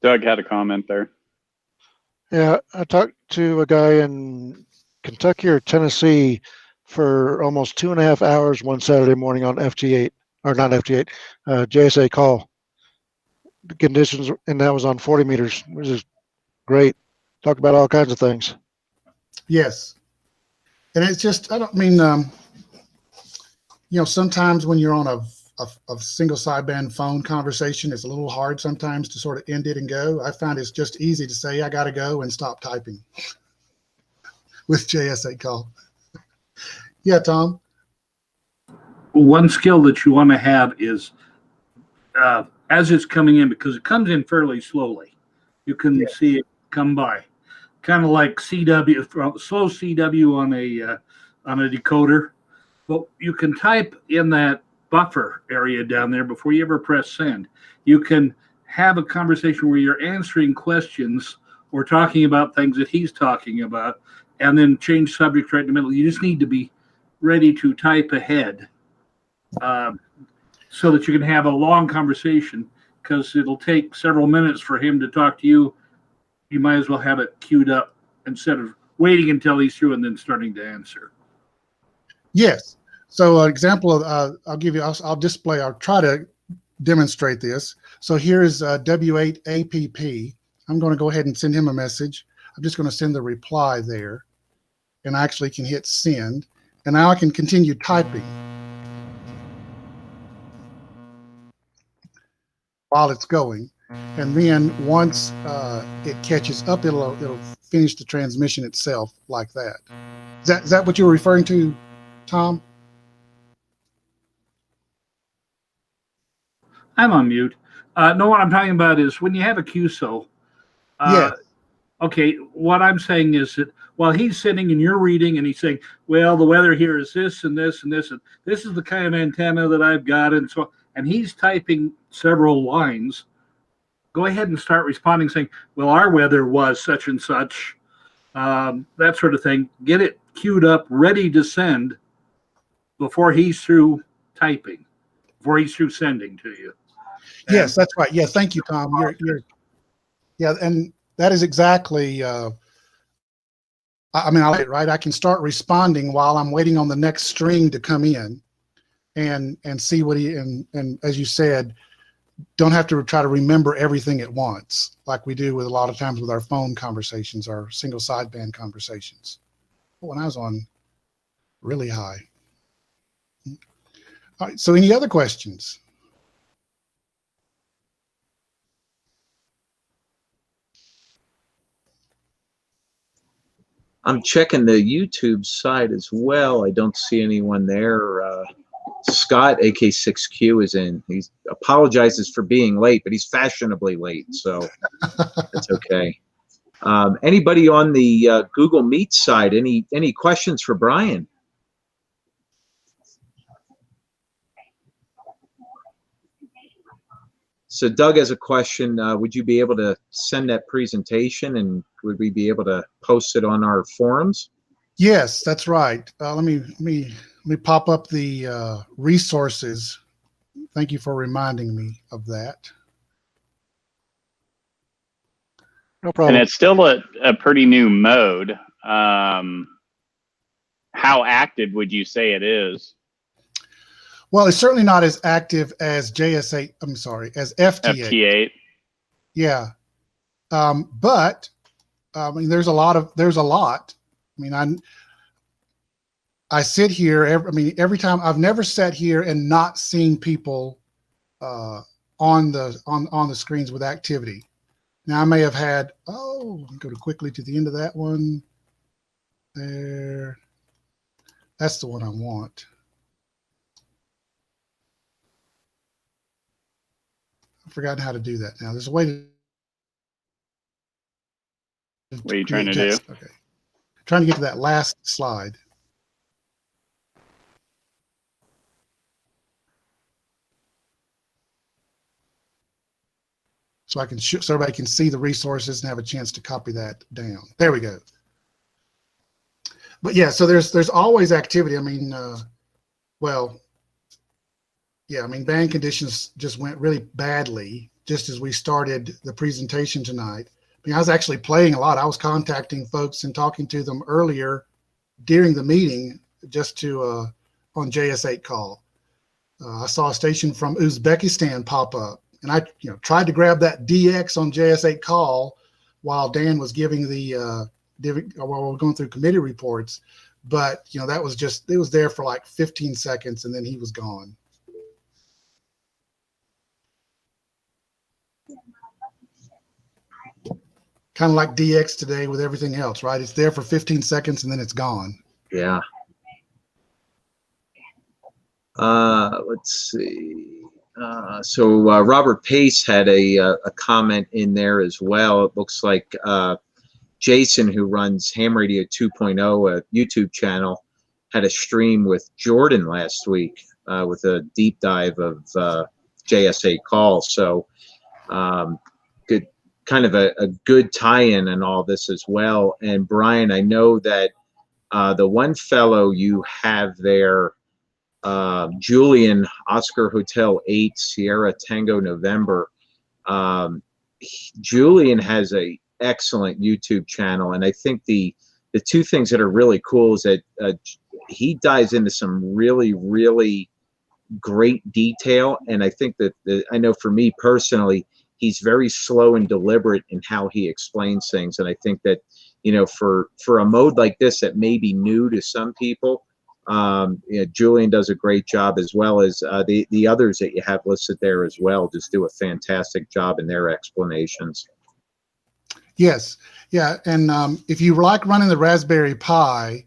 Doug had a comment there. Yeah, I talked to a guy in Kentucky or Tennessee for almost 2.5 hours one Saturday morning on FT8, or not FT8, JS8Call. The conditions, and that was on 40 meters, which is great. Talk about all kinds of things. Yes. And it's just, I don't mean, sometimes when you're on a single sideband phone conversation, it's a little hard sometimes to sort of end it and go. I find it's just easy to say, I got to go, and stop typing with JS8Call. Yeah, Tom? One skill that you want to have is as it's coming in, because it comes in fairly slowly, you can see it come by, kind of like CW, slow CW on a decoder. But you can type in that buffer area down there before you ever press send. You can have a conversation where you're answering questions or talking about things that he's talking about, and then change subject right in the middle. You just need to be ready to type ahead so that you can have a long conversation, because it'll take several minutes for him to talk to you. You might as well have it queued up instead of waiting until he's through and then starting to answer. Yes. So an example of, I'll try to demonstrate this. So here is W8APP. I'm going to go ahead and send him a message. I'm just going to send the reply there, and I actually can hit send. And now I can continue typing while it's going. And then once it catches up, it'll finish the transmission itself like that. Is that what you were referring to, Tom? I'm on mute. No, what I'm talking about is when you have a QSO. Yes. Okay, what I'm saying is that while he's sitting and you're reading and he's saying, well, the weather here is this and this and this, and this is the kind of antenna that I've got, and so, and he's typing several lines, go ahead and start responding saying, well, our weather was such and such, that sort of thing. Get it queued up, ready to send before he's through typing, before he's through sending to you. Yes, that's right. Yeah, thank you, Tom. Yeah, and that is exactly. I like it, right? I can start responding while I'm waiting on the next string to come in, and see what and as you said, don't have to try to remember everything at once like we do with a lot of times with our phone conversations, our single sideband conversations. When I was on really high. All right. So, any other questions? I'm checking the YouTube side as well. I don't see anyone there. Scott, AK6Q, is in. He apologizes for being late, but he's fashionably late, so that's okay. Anybody on the Google Meet side, any questions for Brian? So Doug has a question. Would you be able to send that presentation, and would we be able to post it on our forums? Yes, that's right. Let me pop up the resources. Thank you for reminding me of that. No problem. And it's still a pretty new mode. How active would you say it is? Well, it's certainly not as active as JS8. I'm sorry, as FT8. FT8. Yeah, but I mean, there's a lot. I mean, I sit here. Every time I've never sat here and not seen people on the screens with activity. Now I may have had. Oh, go quickly to the end of that one. There, that's the one I want. I've forgotten how to do that now. There's a way to. What are you trying to do? Okay, trying to get to that last slide. So I can so everybody can see the resources and have a chance to copy that down. There we go. But yeah, so there's always activity. I mean, well, yeah, I mean, band conditions just went really badly just as we started the presentation tonight. I mean, I was actually playing a lot. I was contacting folks and talking to them earlier during the meeting just to on JS8Call. I saw a station from Uzbekistan pop up. And I, tried to grab that DX on JS8Call while Dan was giving while we're going through committee reports. But, that was it was there for like 15 seconds and then he was gone. Kind of like DX today with everything else, right? It's there for 15 seconds and then it's gone. Yeah. Let's see. So Robert Pace had a comment in there as well. It looks like Jason, who runs Ham Radio 2.0, a YouTube channel, had a stream with Jordan last week with a deep dive of JS8Call. So good, kind of a good tie-in and all this as well. And Brian, I know that the one fellow you have there, Julian, Oscar Hotel 8 Sierra Tango November. Julian has a excellent YouTube channel, and I think the two things that are really cool is that he dives into some really great detail, and I think that I know for me personally, he's very slow and deliberate in how he explains things, and I think that for a mode like this that may be new to some people. Julian does a great job, as well as the others that you have listed there as well. Just do a fantastic job in their explanations. Yes, yeah, and if you like running the Raspberry Pi,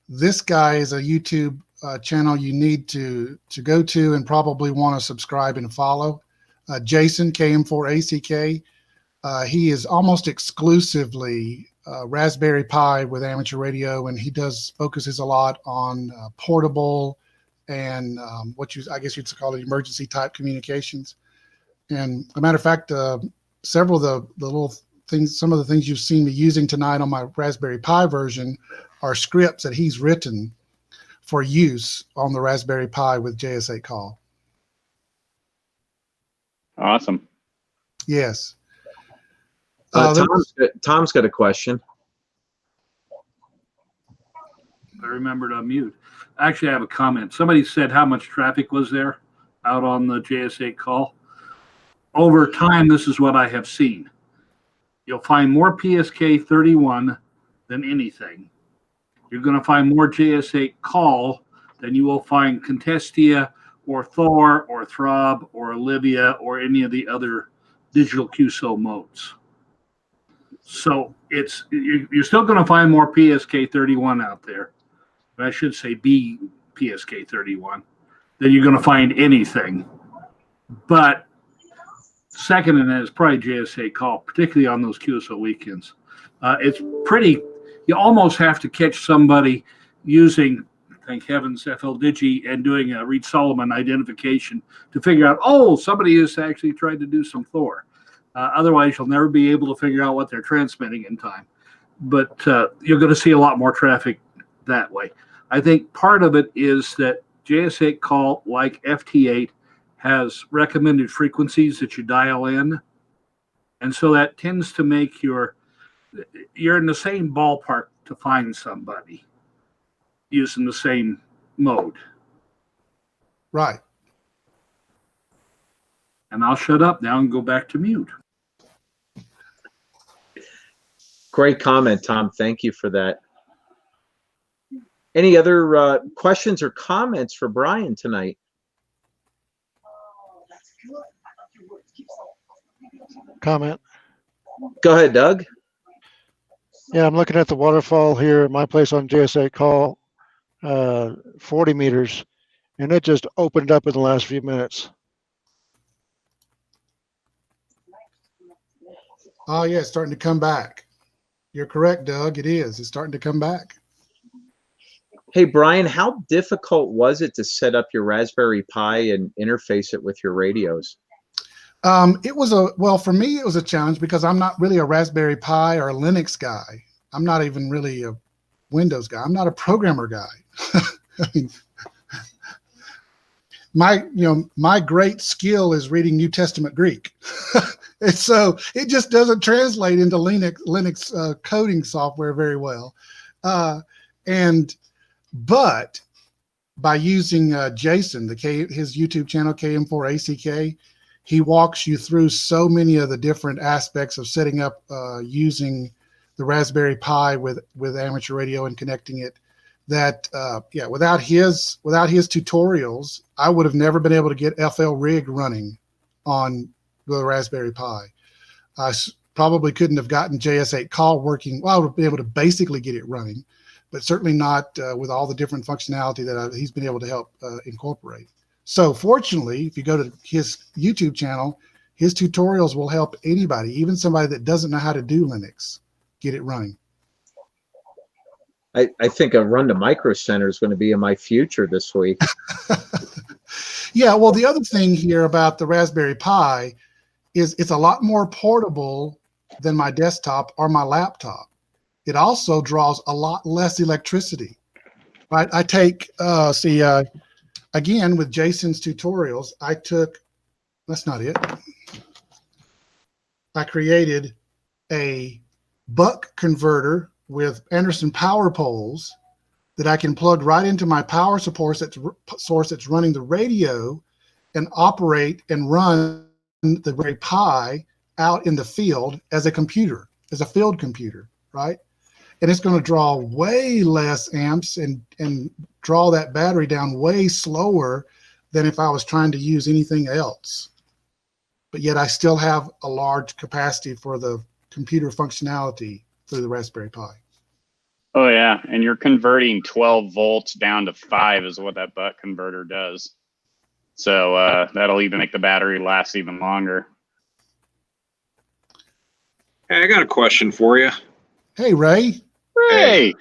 this guy is a YouTube channel you need to go to and probably want to subscribe and follow. Jason KM4ACK. He is almost exclusively Raspberry Pi with amateur radio, and he focuses a lot on portable and I guess you'd call it emergency type communications. And a matter of fact, several of the little things, some of the things you've seen me using tonight on my Raspberry Pi version are scripts that he's written for use on the Raspberry Pi with JS8Call. Awesome. Yes. Tom's got a question. I remember to unmute. Actually, I have a comment. Somebody said how much traffic was there out on the JS8Call. Over time, this is what I have seen. You'll find more PSK 31 than anything. You're going to find more JS8Call than you will find Contestia or Thor or Throb or Olivia or any of the other digital QSO modes. So you're still going to find more PSK 31 out there. But I should say B PSK 31 than you're going to find anything. But second in that is probably JS8Call, particularly on those QSO weekends. It's pretty, you almost have to catch somebody using, thank heavens, FL Digi and doing a Reed Solomon identification to figure out, oh, somebody has actually tried to do some Thor. Otherwise, you'll never be able to figure out what they're transmitting in time. But you're going to see a lot more traffic that way. I think part of it is that JS8Call, like FT8, has recommended frequencies that you dial in. And so that tends to make you're in the same ballpark to find somebody. using the same mode. Right. And I'll shut up now and go back to mute. Great comment, Tom. Thank you for that. Any other questions or comments for Brian tonight? Comment. Go ahead, Doug. Yeah, I'm looking at the waterfall here at my place on JS8Call, 40 meters, and it just opened up in the last few minutes. Oh, yeah, it's starting to come back. You're correct, Doug. It is. It's starting to come back. Hey, Brian, how difficult was it to set up your Raspberry Pi and interface it with your radios? It was well, for me, it was a challenge because I'm not really a Raspberry Pi or a Linux guy. I'm not even really a Windows guy. I'm not a programmer guy. I mean, my great skill is reading New Testament Greek. And so it just doesn't translate into Linux coding software very well. But by using Jason, his YouTube channel, KM4ACK, he walks you through so many of the different aspects of setting up using the Raspberry Pi with amateur radio and connecting it. That without his tutorials, I would have never been able to get FL Rig running on the Raspberry Pi. I probably couldn't have gotten JS8Call working. Well, I would be able to basically get it running, but certainly not with all the different functionality that he's been able to help incorporate. So fortunately, if you go to his YouTube channel, his tutorials will help anybody, even somebody that doesn't know how to do Linux, get it running. I think a run to Micro Center is going to be in my future this week. Yeah, well, the other thing here about the Raspberry Pi is it's a lot more portable than my desktop or my laptop. It also draws a lot less electricity, right? I take, again, with Jason's tutorials, that's not it. I created a buck converter with Anderson power poles that I can plug right into my power source that's running the radio and operate and run the Raspberry Pi out in the field as a computer, as a field computer, right? And it's going to draw way less amps and draw that battery down way slower than if I was trying to use anything else. But yet I still have a large capacity for the computer functionality through the Raspberry Pi. Oh yeah, and you're converting 12 volts down to 5 is what that buck converter does. So that'll even make the battery last even longer. Hey, I got a question for you. Hey, Ray. Hey.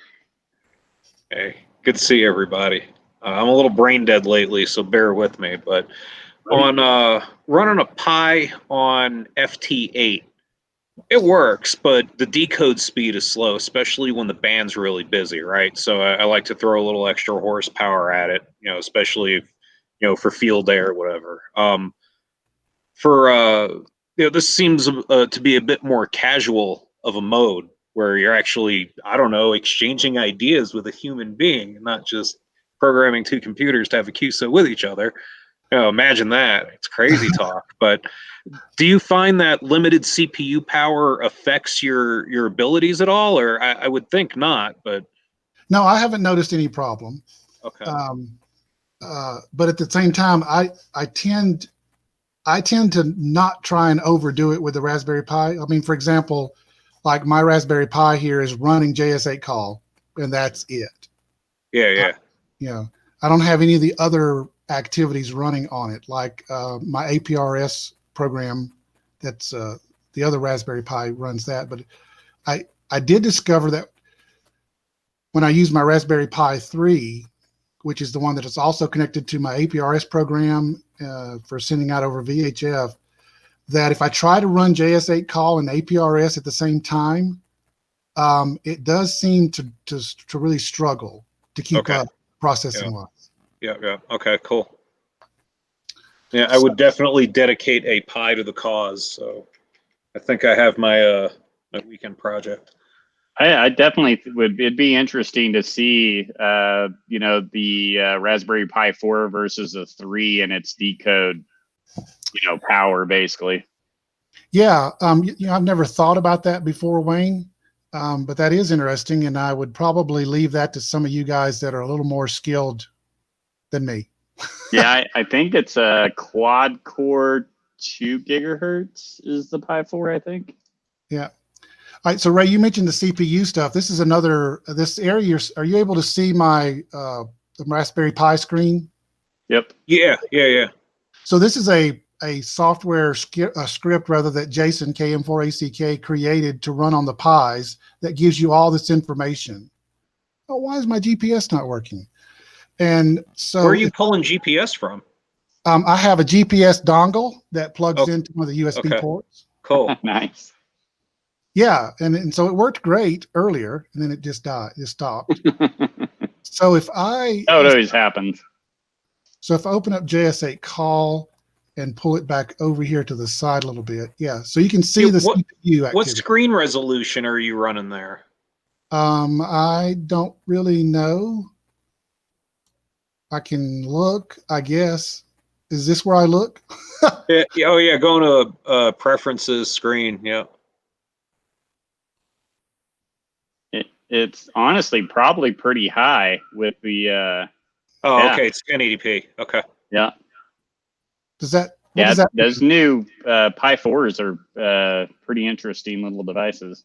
Hey, good to see everybody. I'm a little brain dead lately, so bear with me. But on running a Pi on FT8, it works, but the decode speed is slow, especially when the band's really busy, right? So I like to throw a little extra horsepower at it, especially for field day or whatever. This seems to be a bit more casual of a mode where you're actually, I don't know, exchanging ideas with a human being, not just programming two computers to have a QSO with each other. Imagine that. It's crazy talk. But do you find that limited CPU power affects your abilities at all? Or I would think not, but. No, I haven't noticed any problem. Okay. But at the same time, I tend to not try and overdo it with the Raspberry Pi. I mean, for example, like my Raspberry Pi here is running JS8Call, and that's it. Yeah. I don't have any of the other activities running on it, like my APRS program. That's the other Raspberry Pi runs that. But I did discover that when I use my Raspberry Pi 3, which is the one that is also connected to my APRS program for sending out over VHF, that if I try to run JS8Call and APRS at the same time, it does seem to really struggle to keep up processing-wise. Yeah. Okay, cool. Yeah, I would definitely dedicate a Pi to the cause. So I think I have my my weekend project. I definitely would. It'd be interesting to see, you know, the Raspberry Pi 4 versus a 3 and its decode, you know, power basically. Yeah, you know, I've never thought about that before, Wayne, but that is interesting, and I would probably leave that to some of you guys that are a little more skilled than me. Yeah, I think it's a quad core 2 gigahertz is the Pi 4, I think. Yeah. All right, so Ray, you mentioned the CPU stuff. This is another, this area, are you able to see my the Raspberry Pi screen? Yep. Yeah, yeah, yeah. So this is a software script rather that Jason KM4ACK created to run on the Pis that gives you all this information. Oh, why is my GPS not working? And so Where are you pulling GPS from? I have a GPS dongle that plugs into one of the USB ports. Cool. Nice. Yeah, and so it worked great earlier, and then it just died. It stopped. So if I Oh, it always happens. So if I open up JS8Call and pull it back over here to the side a little bit, yeah. So you can see the CPU activity. What screen resolution are you running there? I don't really know. I can look, I guess. Is this where I look? Yeah, oh yeah, going to preferences screen. Yeah. It's honestly probably pretty high with the. Oh, yeah. okay. It's 1080p. Okay. Yeah. Does that? Yeah, does that those new Pi 4s are pretty interesting little devices.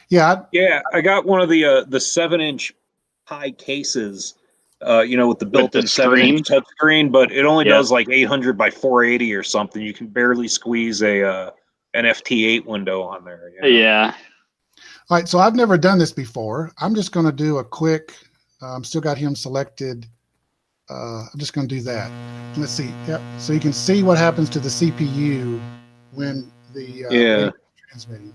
Yeah. Yeah, I got one of the 7-inch Pi cases. You know, with the built-in 7-inch touchscreen, but it only does like 800 by 480 or something. You can barely squeeze an FT8 window on there. You know? Yeah. All right, so I've never done this before. I'm just going to do a quick, still got him selected. I'm just going to do that. Let's see. Yep. So you can see what happens to the CPU when the radio is transmitting.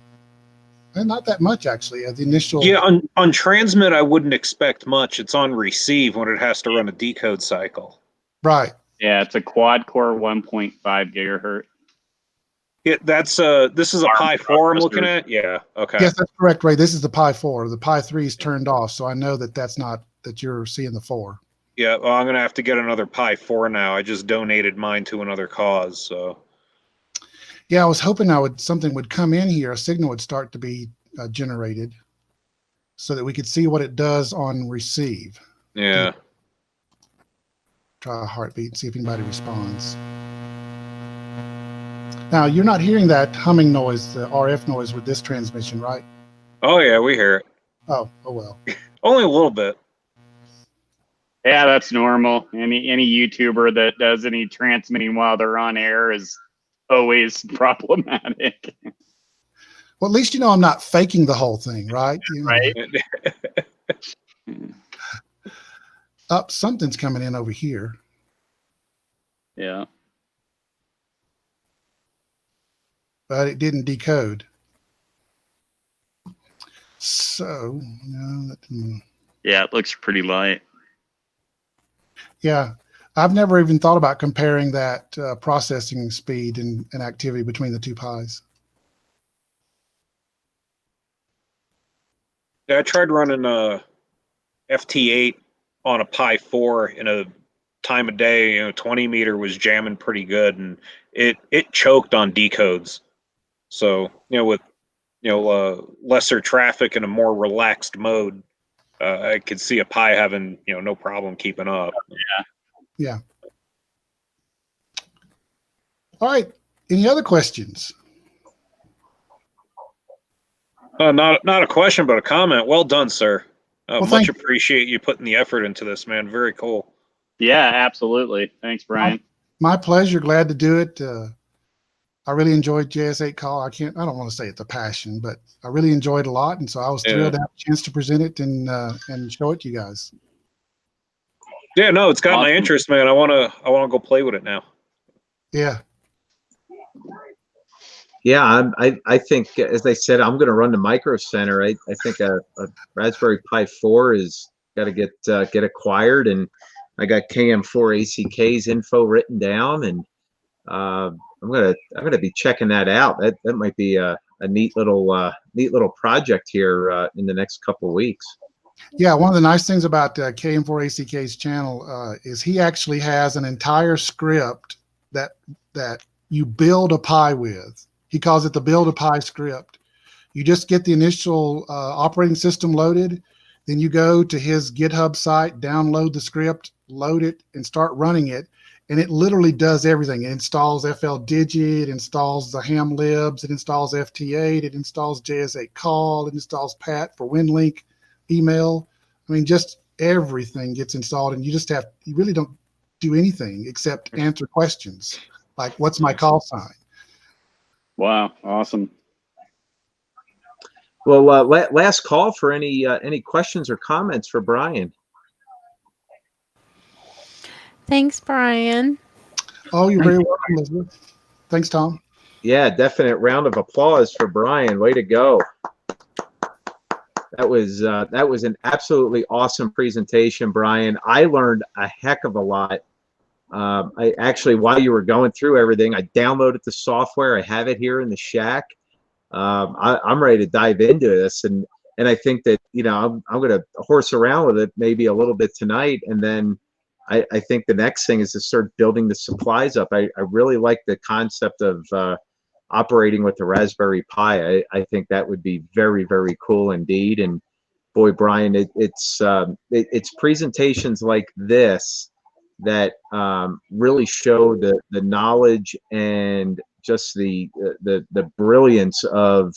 And not that much, actually. The initial. Yeah, on transmit, I wouldn't expect much. It's on receive when it has to run a decode cycle. Right. Yeah, it's a quad core 1.5 gigahertz. Yeah, that's this is a Pi 4 I'm looking at. Yeah. Okay. Yes, that's correct, Ray. This is the Pi 4. The Pi 3 is turned off, so I know that that's not that you're seeing the 4. Yeah, well, I'm gonna have to get another Pi 4 now. I just donated mine to another cause, so. Yeah, I was hoping something would come in here, a signal would start to be generated, so that we could see what it does on receive. Yeah. Try a heartbeat and see if anybody responds. Now, you're not hearing that humming noise, the RF noise with this transmission, right? Oh yeah, we hear it. Oh well. Only a little bit. Yeah, that's normal. Any YouTuber that does any transmitting while they're on air is always problematic. Well, at least you know I'm not faking the whole thing, right? Right. Something's coming in over here. Yeah. But it didn't decode. So, yeah, it looks pretty light. Yeah, I've never even thought about comparing that processing speed and activity between the two Pis. Yeah, I tried running a FT8 on a Pi 4 in a time of day. 20 meter was jamming pretty good, and it choked on decodes. So, with lesser traffic and a more relaxed mode, I could see a Pi having no problem keeping up. Yeah. All right. Any other questions? Not a question, but a comment. Well done, sir. Well, much appreciate you putting the effort into this, man. Very cool. Yeah, absolutely. Thanks, Brian. My pleasure. Glad to do it. I really enjoyed JS8Call. I don't want to say it's a passion, but I really enjoyed it a lot, and so I was thrilled to have a chance to present it and show it to you guys. Yeah, no, it's got my interest, man. I wanna go play with it now. Yeah. Yeah, I think, as I said, I'm going to run the Micro Center. I think a Raspberry Pi 4 is got to get acquired, and I got KM4ACK's info written down, and I'm gonna be checking that out. That might be a neat little project here in the next couple of weeks. Yeah, one of the nice things about KM4ACK's channel is he actually has an entire script that you build a Pi with. He calls it the build a Pi script. You just get the initial operating system loaded, then you go to his GitHub site, download the script, load it, and start running it. And it literally does everything. It installs FLDigit, it installs the ham libs, it installs FT8, it installs JS8Call, it installs PAT for WinLink email. I mean, just everything gets installed, and you really don't do anything except answer questions like, what's my call sign? Wow, awesome. Well, last call for any questions or comments for Brian. Thanks, Brian. Oh, you're very welcome, Elizabeth. Thanks, Tom. Yeah, definite round of applause for Brian. Way to go. That was an absolutely awesome presentation, Brian. I learned a heck of a lot. I actually, while you were going through everything, I downloaded the software. I have it here in the shack. I'm ready to dive into this, and I think that, you know, I'm going to horse around with it maybe a little bit tonight, and then I think the next thing is to start building the supplies up. I really like the concept of operating with the Raspberry Pi. I think that would be very, very cool indeed. And boy, Brian, it's presentations like this that really show the knowledge and just the brilliance of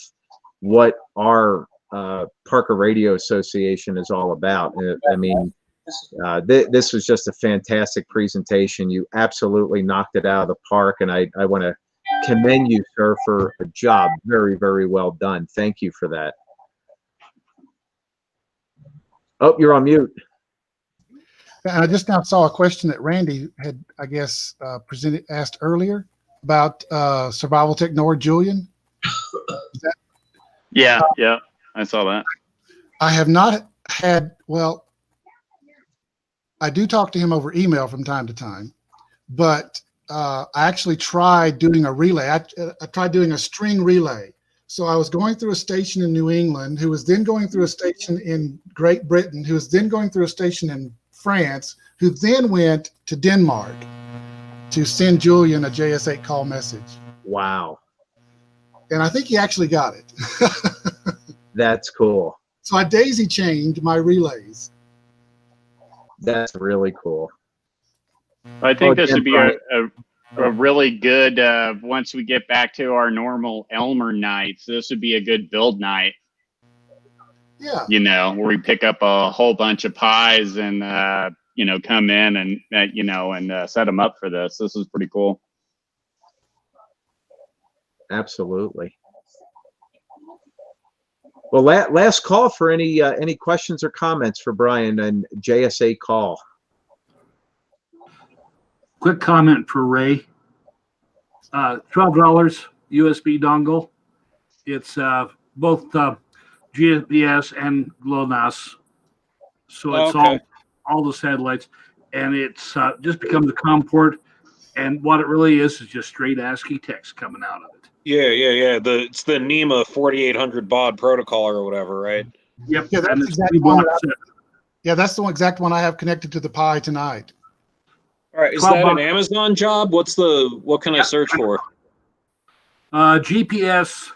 what our Parker Radio Association is all about. I mean, this was just a fantastic presentation. You absolutely knocked it out of the park, and I want to commend you, sir, for a job very, very well done. Thank you for that. Oh, you're on mute. And I just now saw a question that Randy had, I guess, asked earlier about survival technor Julian. Yeah, I saw that. I have not had, well, I do talk to him over email from time to time, but I actually tried doing a relay. I tried doing a string relay. So I was going through a station in New England, who was then going through a station in Great Britain, who was then going through a station in France, who then went to Denmark to send Julian a JS8Call message. Wow. And I think he actually got it. That's cool. So I daisy chained my relays. That's really cool. I think this would be a really good, once we get back to our normal Elmer nights, this would be a good build night. Yeah. You know, where we pick up a whole bunch of pies and, you know, come in and, you know, and set them up for this. This is pretty cool. Absolutely. Well, last call for any questions or comments for Brian and JS8Call. Quick comment for Ray. $12 USB dongle. It's both GPS and GLONASS. So it's all the satellites, and it's just becomes a COM port. And what it really is just straight ASCII text coming out of it. Yeah. It's the NEMA 4800 baud protocol or whatever, right? Yep. Yeah, that's exactly one. That's the exact one I have connected to the Pi tonight. All right, is that an Amazon job? What can I search for? GPS.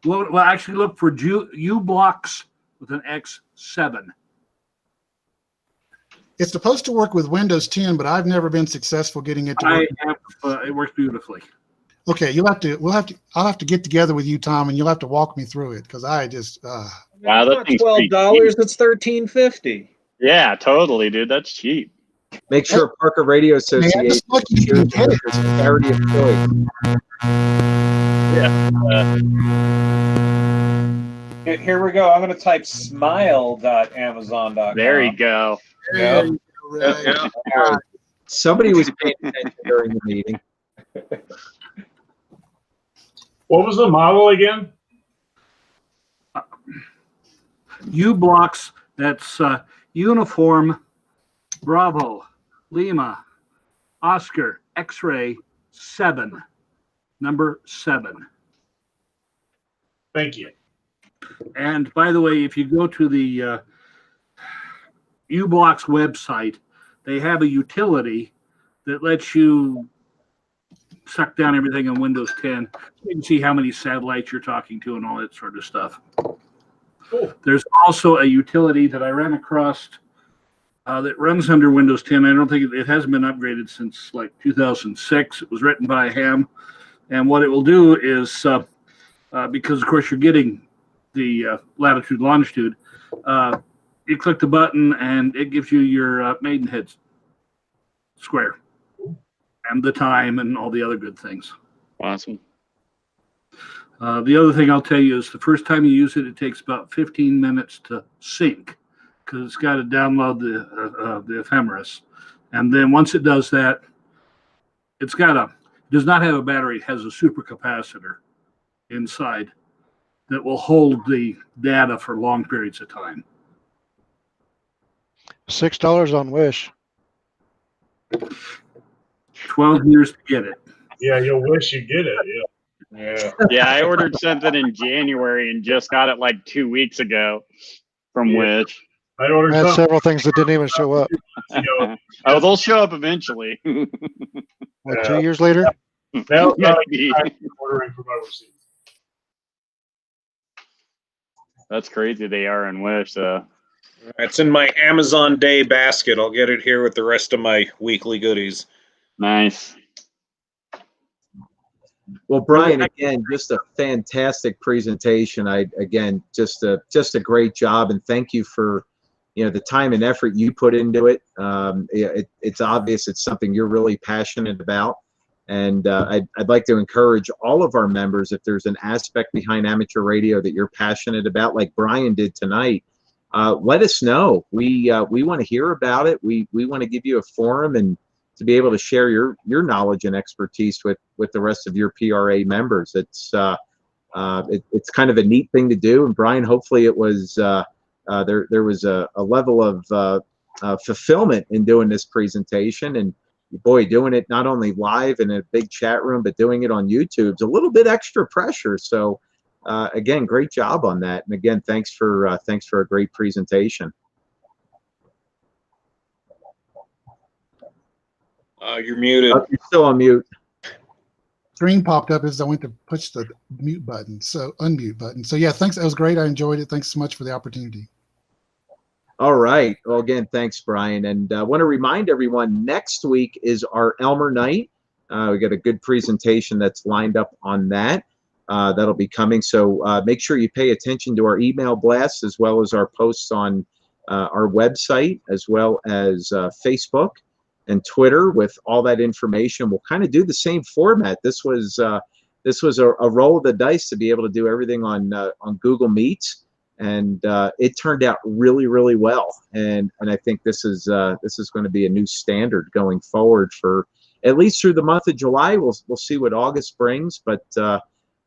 Well, actually look for U-Blocks with an X7. It's supposed to work with Windows 10, but I've never been successful getting it to work. It works beautifully. Okay, I'll have to get together with you, Tom, and you'll have to walk me through it, because I just wow, that thing's $12. It's $13.50. Yeah, totally, dude. That's cheap. Make sure Parker Radio Association is charity of choice. Yeah. Here we go. I'm going to type smile.amazon.com. There you go. Yep. Somebody was paying attention during the meeting. What was the model again? U-Blocks. That's Uniform, Bravo, Lima, Oscar, X-ray, 7, number 7. Thank you. And by the way, if you go to the uBlock's website, they have a utility that lets you suck down everything on Windows 10. You can see how many satellites you're talking to and all that sort of stuff. Cool. There's also a utility that I ran across that runs under Windows 10. I don't think it hasn't been upgraded since like 2006. It was written by Ham. And what it will do is, because of course you're getting the latitude, longitude, you click the button and it gives you your Maidenhead square and the time and all the other good things. Awesome. The other thing I'll tell you is the first time you use it, it takes about 15 minutes to sync because it's got to download the ephemeris. And then once it does that, it does not have a battery. It has a supercapacitor inside that will hold the data for long periods of time. $6 on Wish. 12 years to get it. Yeah, you'll wish you get it. Yeah. Yeah, I ordered something in January and just got it like 2 weeks ago from Wish. I ordered I had something. several things that didn't even show up. Oh, they'll show up eventually. What, 2 years later? Now, Maybe. ordering from overseas. That's crazy. They are in Wish. It's in my Amazon Day basket. I'll get it here with the rest of my weekly goodies. Nice. Well, Brian, again, just a fantastic presentation. Just a great job, and thank you for the time and effort you put into it. It's obvious it's something you're really passionate about, and I'd like to encourage all of our members, if there's an aspect behind amateur radio that you're passionate about, like Brian did tonight, let us know. We want to hear about it. We want to give you a forum and to be able to share your knowledge and expertise with the rest of your PRA members. It's kind of a neat thing to do. And Brian, hopefully it was there was a level of fulfillment in doing this presentation. And boy, doing it not only live in a big chat room, but doing it on YouTube is a little bit extra pressure. So again, great job on that. And again, thanks for a great presentation. You're muted. You're still on mute. Screen popped up as I went to push the mute button, so unmute button. So yeah, thanks. That was great. I enjoyed it. Thanks so much for the opportunity. All right. Well, again, thanks, Brian. And I want to remind everyone, next week is our Elmer night. We got a good presentation that's lined up on that. That'll be coming. So make sure you pay attention to our email blasts as well as our posts on our website, as well as Facebook and Twitter with all that information. We'll kind of do the same format. This was a roll of the dice to be able to do everything on Google Meets, and it turned out really, really well. And I think this is going to be a new standard going forward for at least through the month of July. We'll see what August brings, but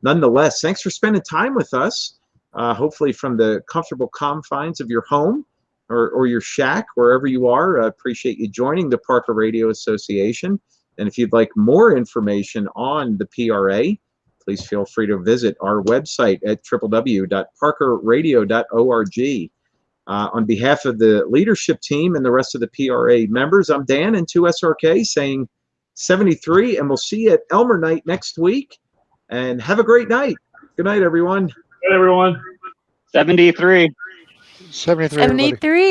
nonetheless, thanks for spending time with us. Hopefully from the comfortable confines of your home or your shack, wherever you are. I appreciate you joining the Parker Radio Association. And if you'd like more information on the PRA, please feel free to visit our website at www.parkerradio.org. On behalf of the leadership team and the rest of the PRA members, I'm Dan and 2SRK saying 73, and we'll see you at Elmer Night next week. And have a great night. Good night, everyone. Good, everyone. 73. 73. everybody. 73.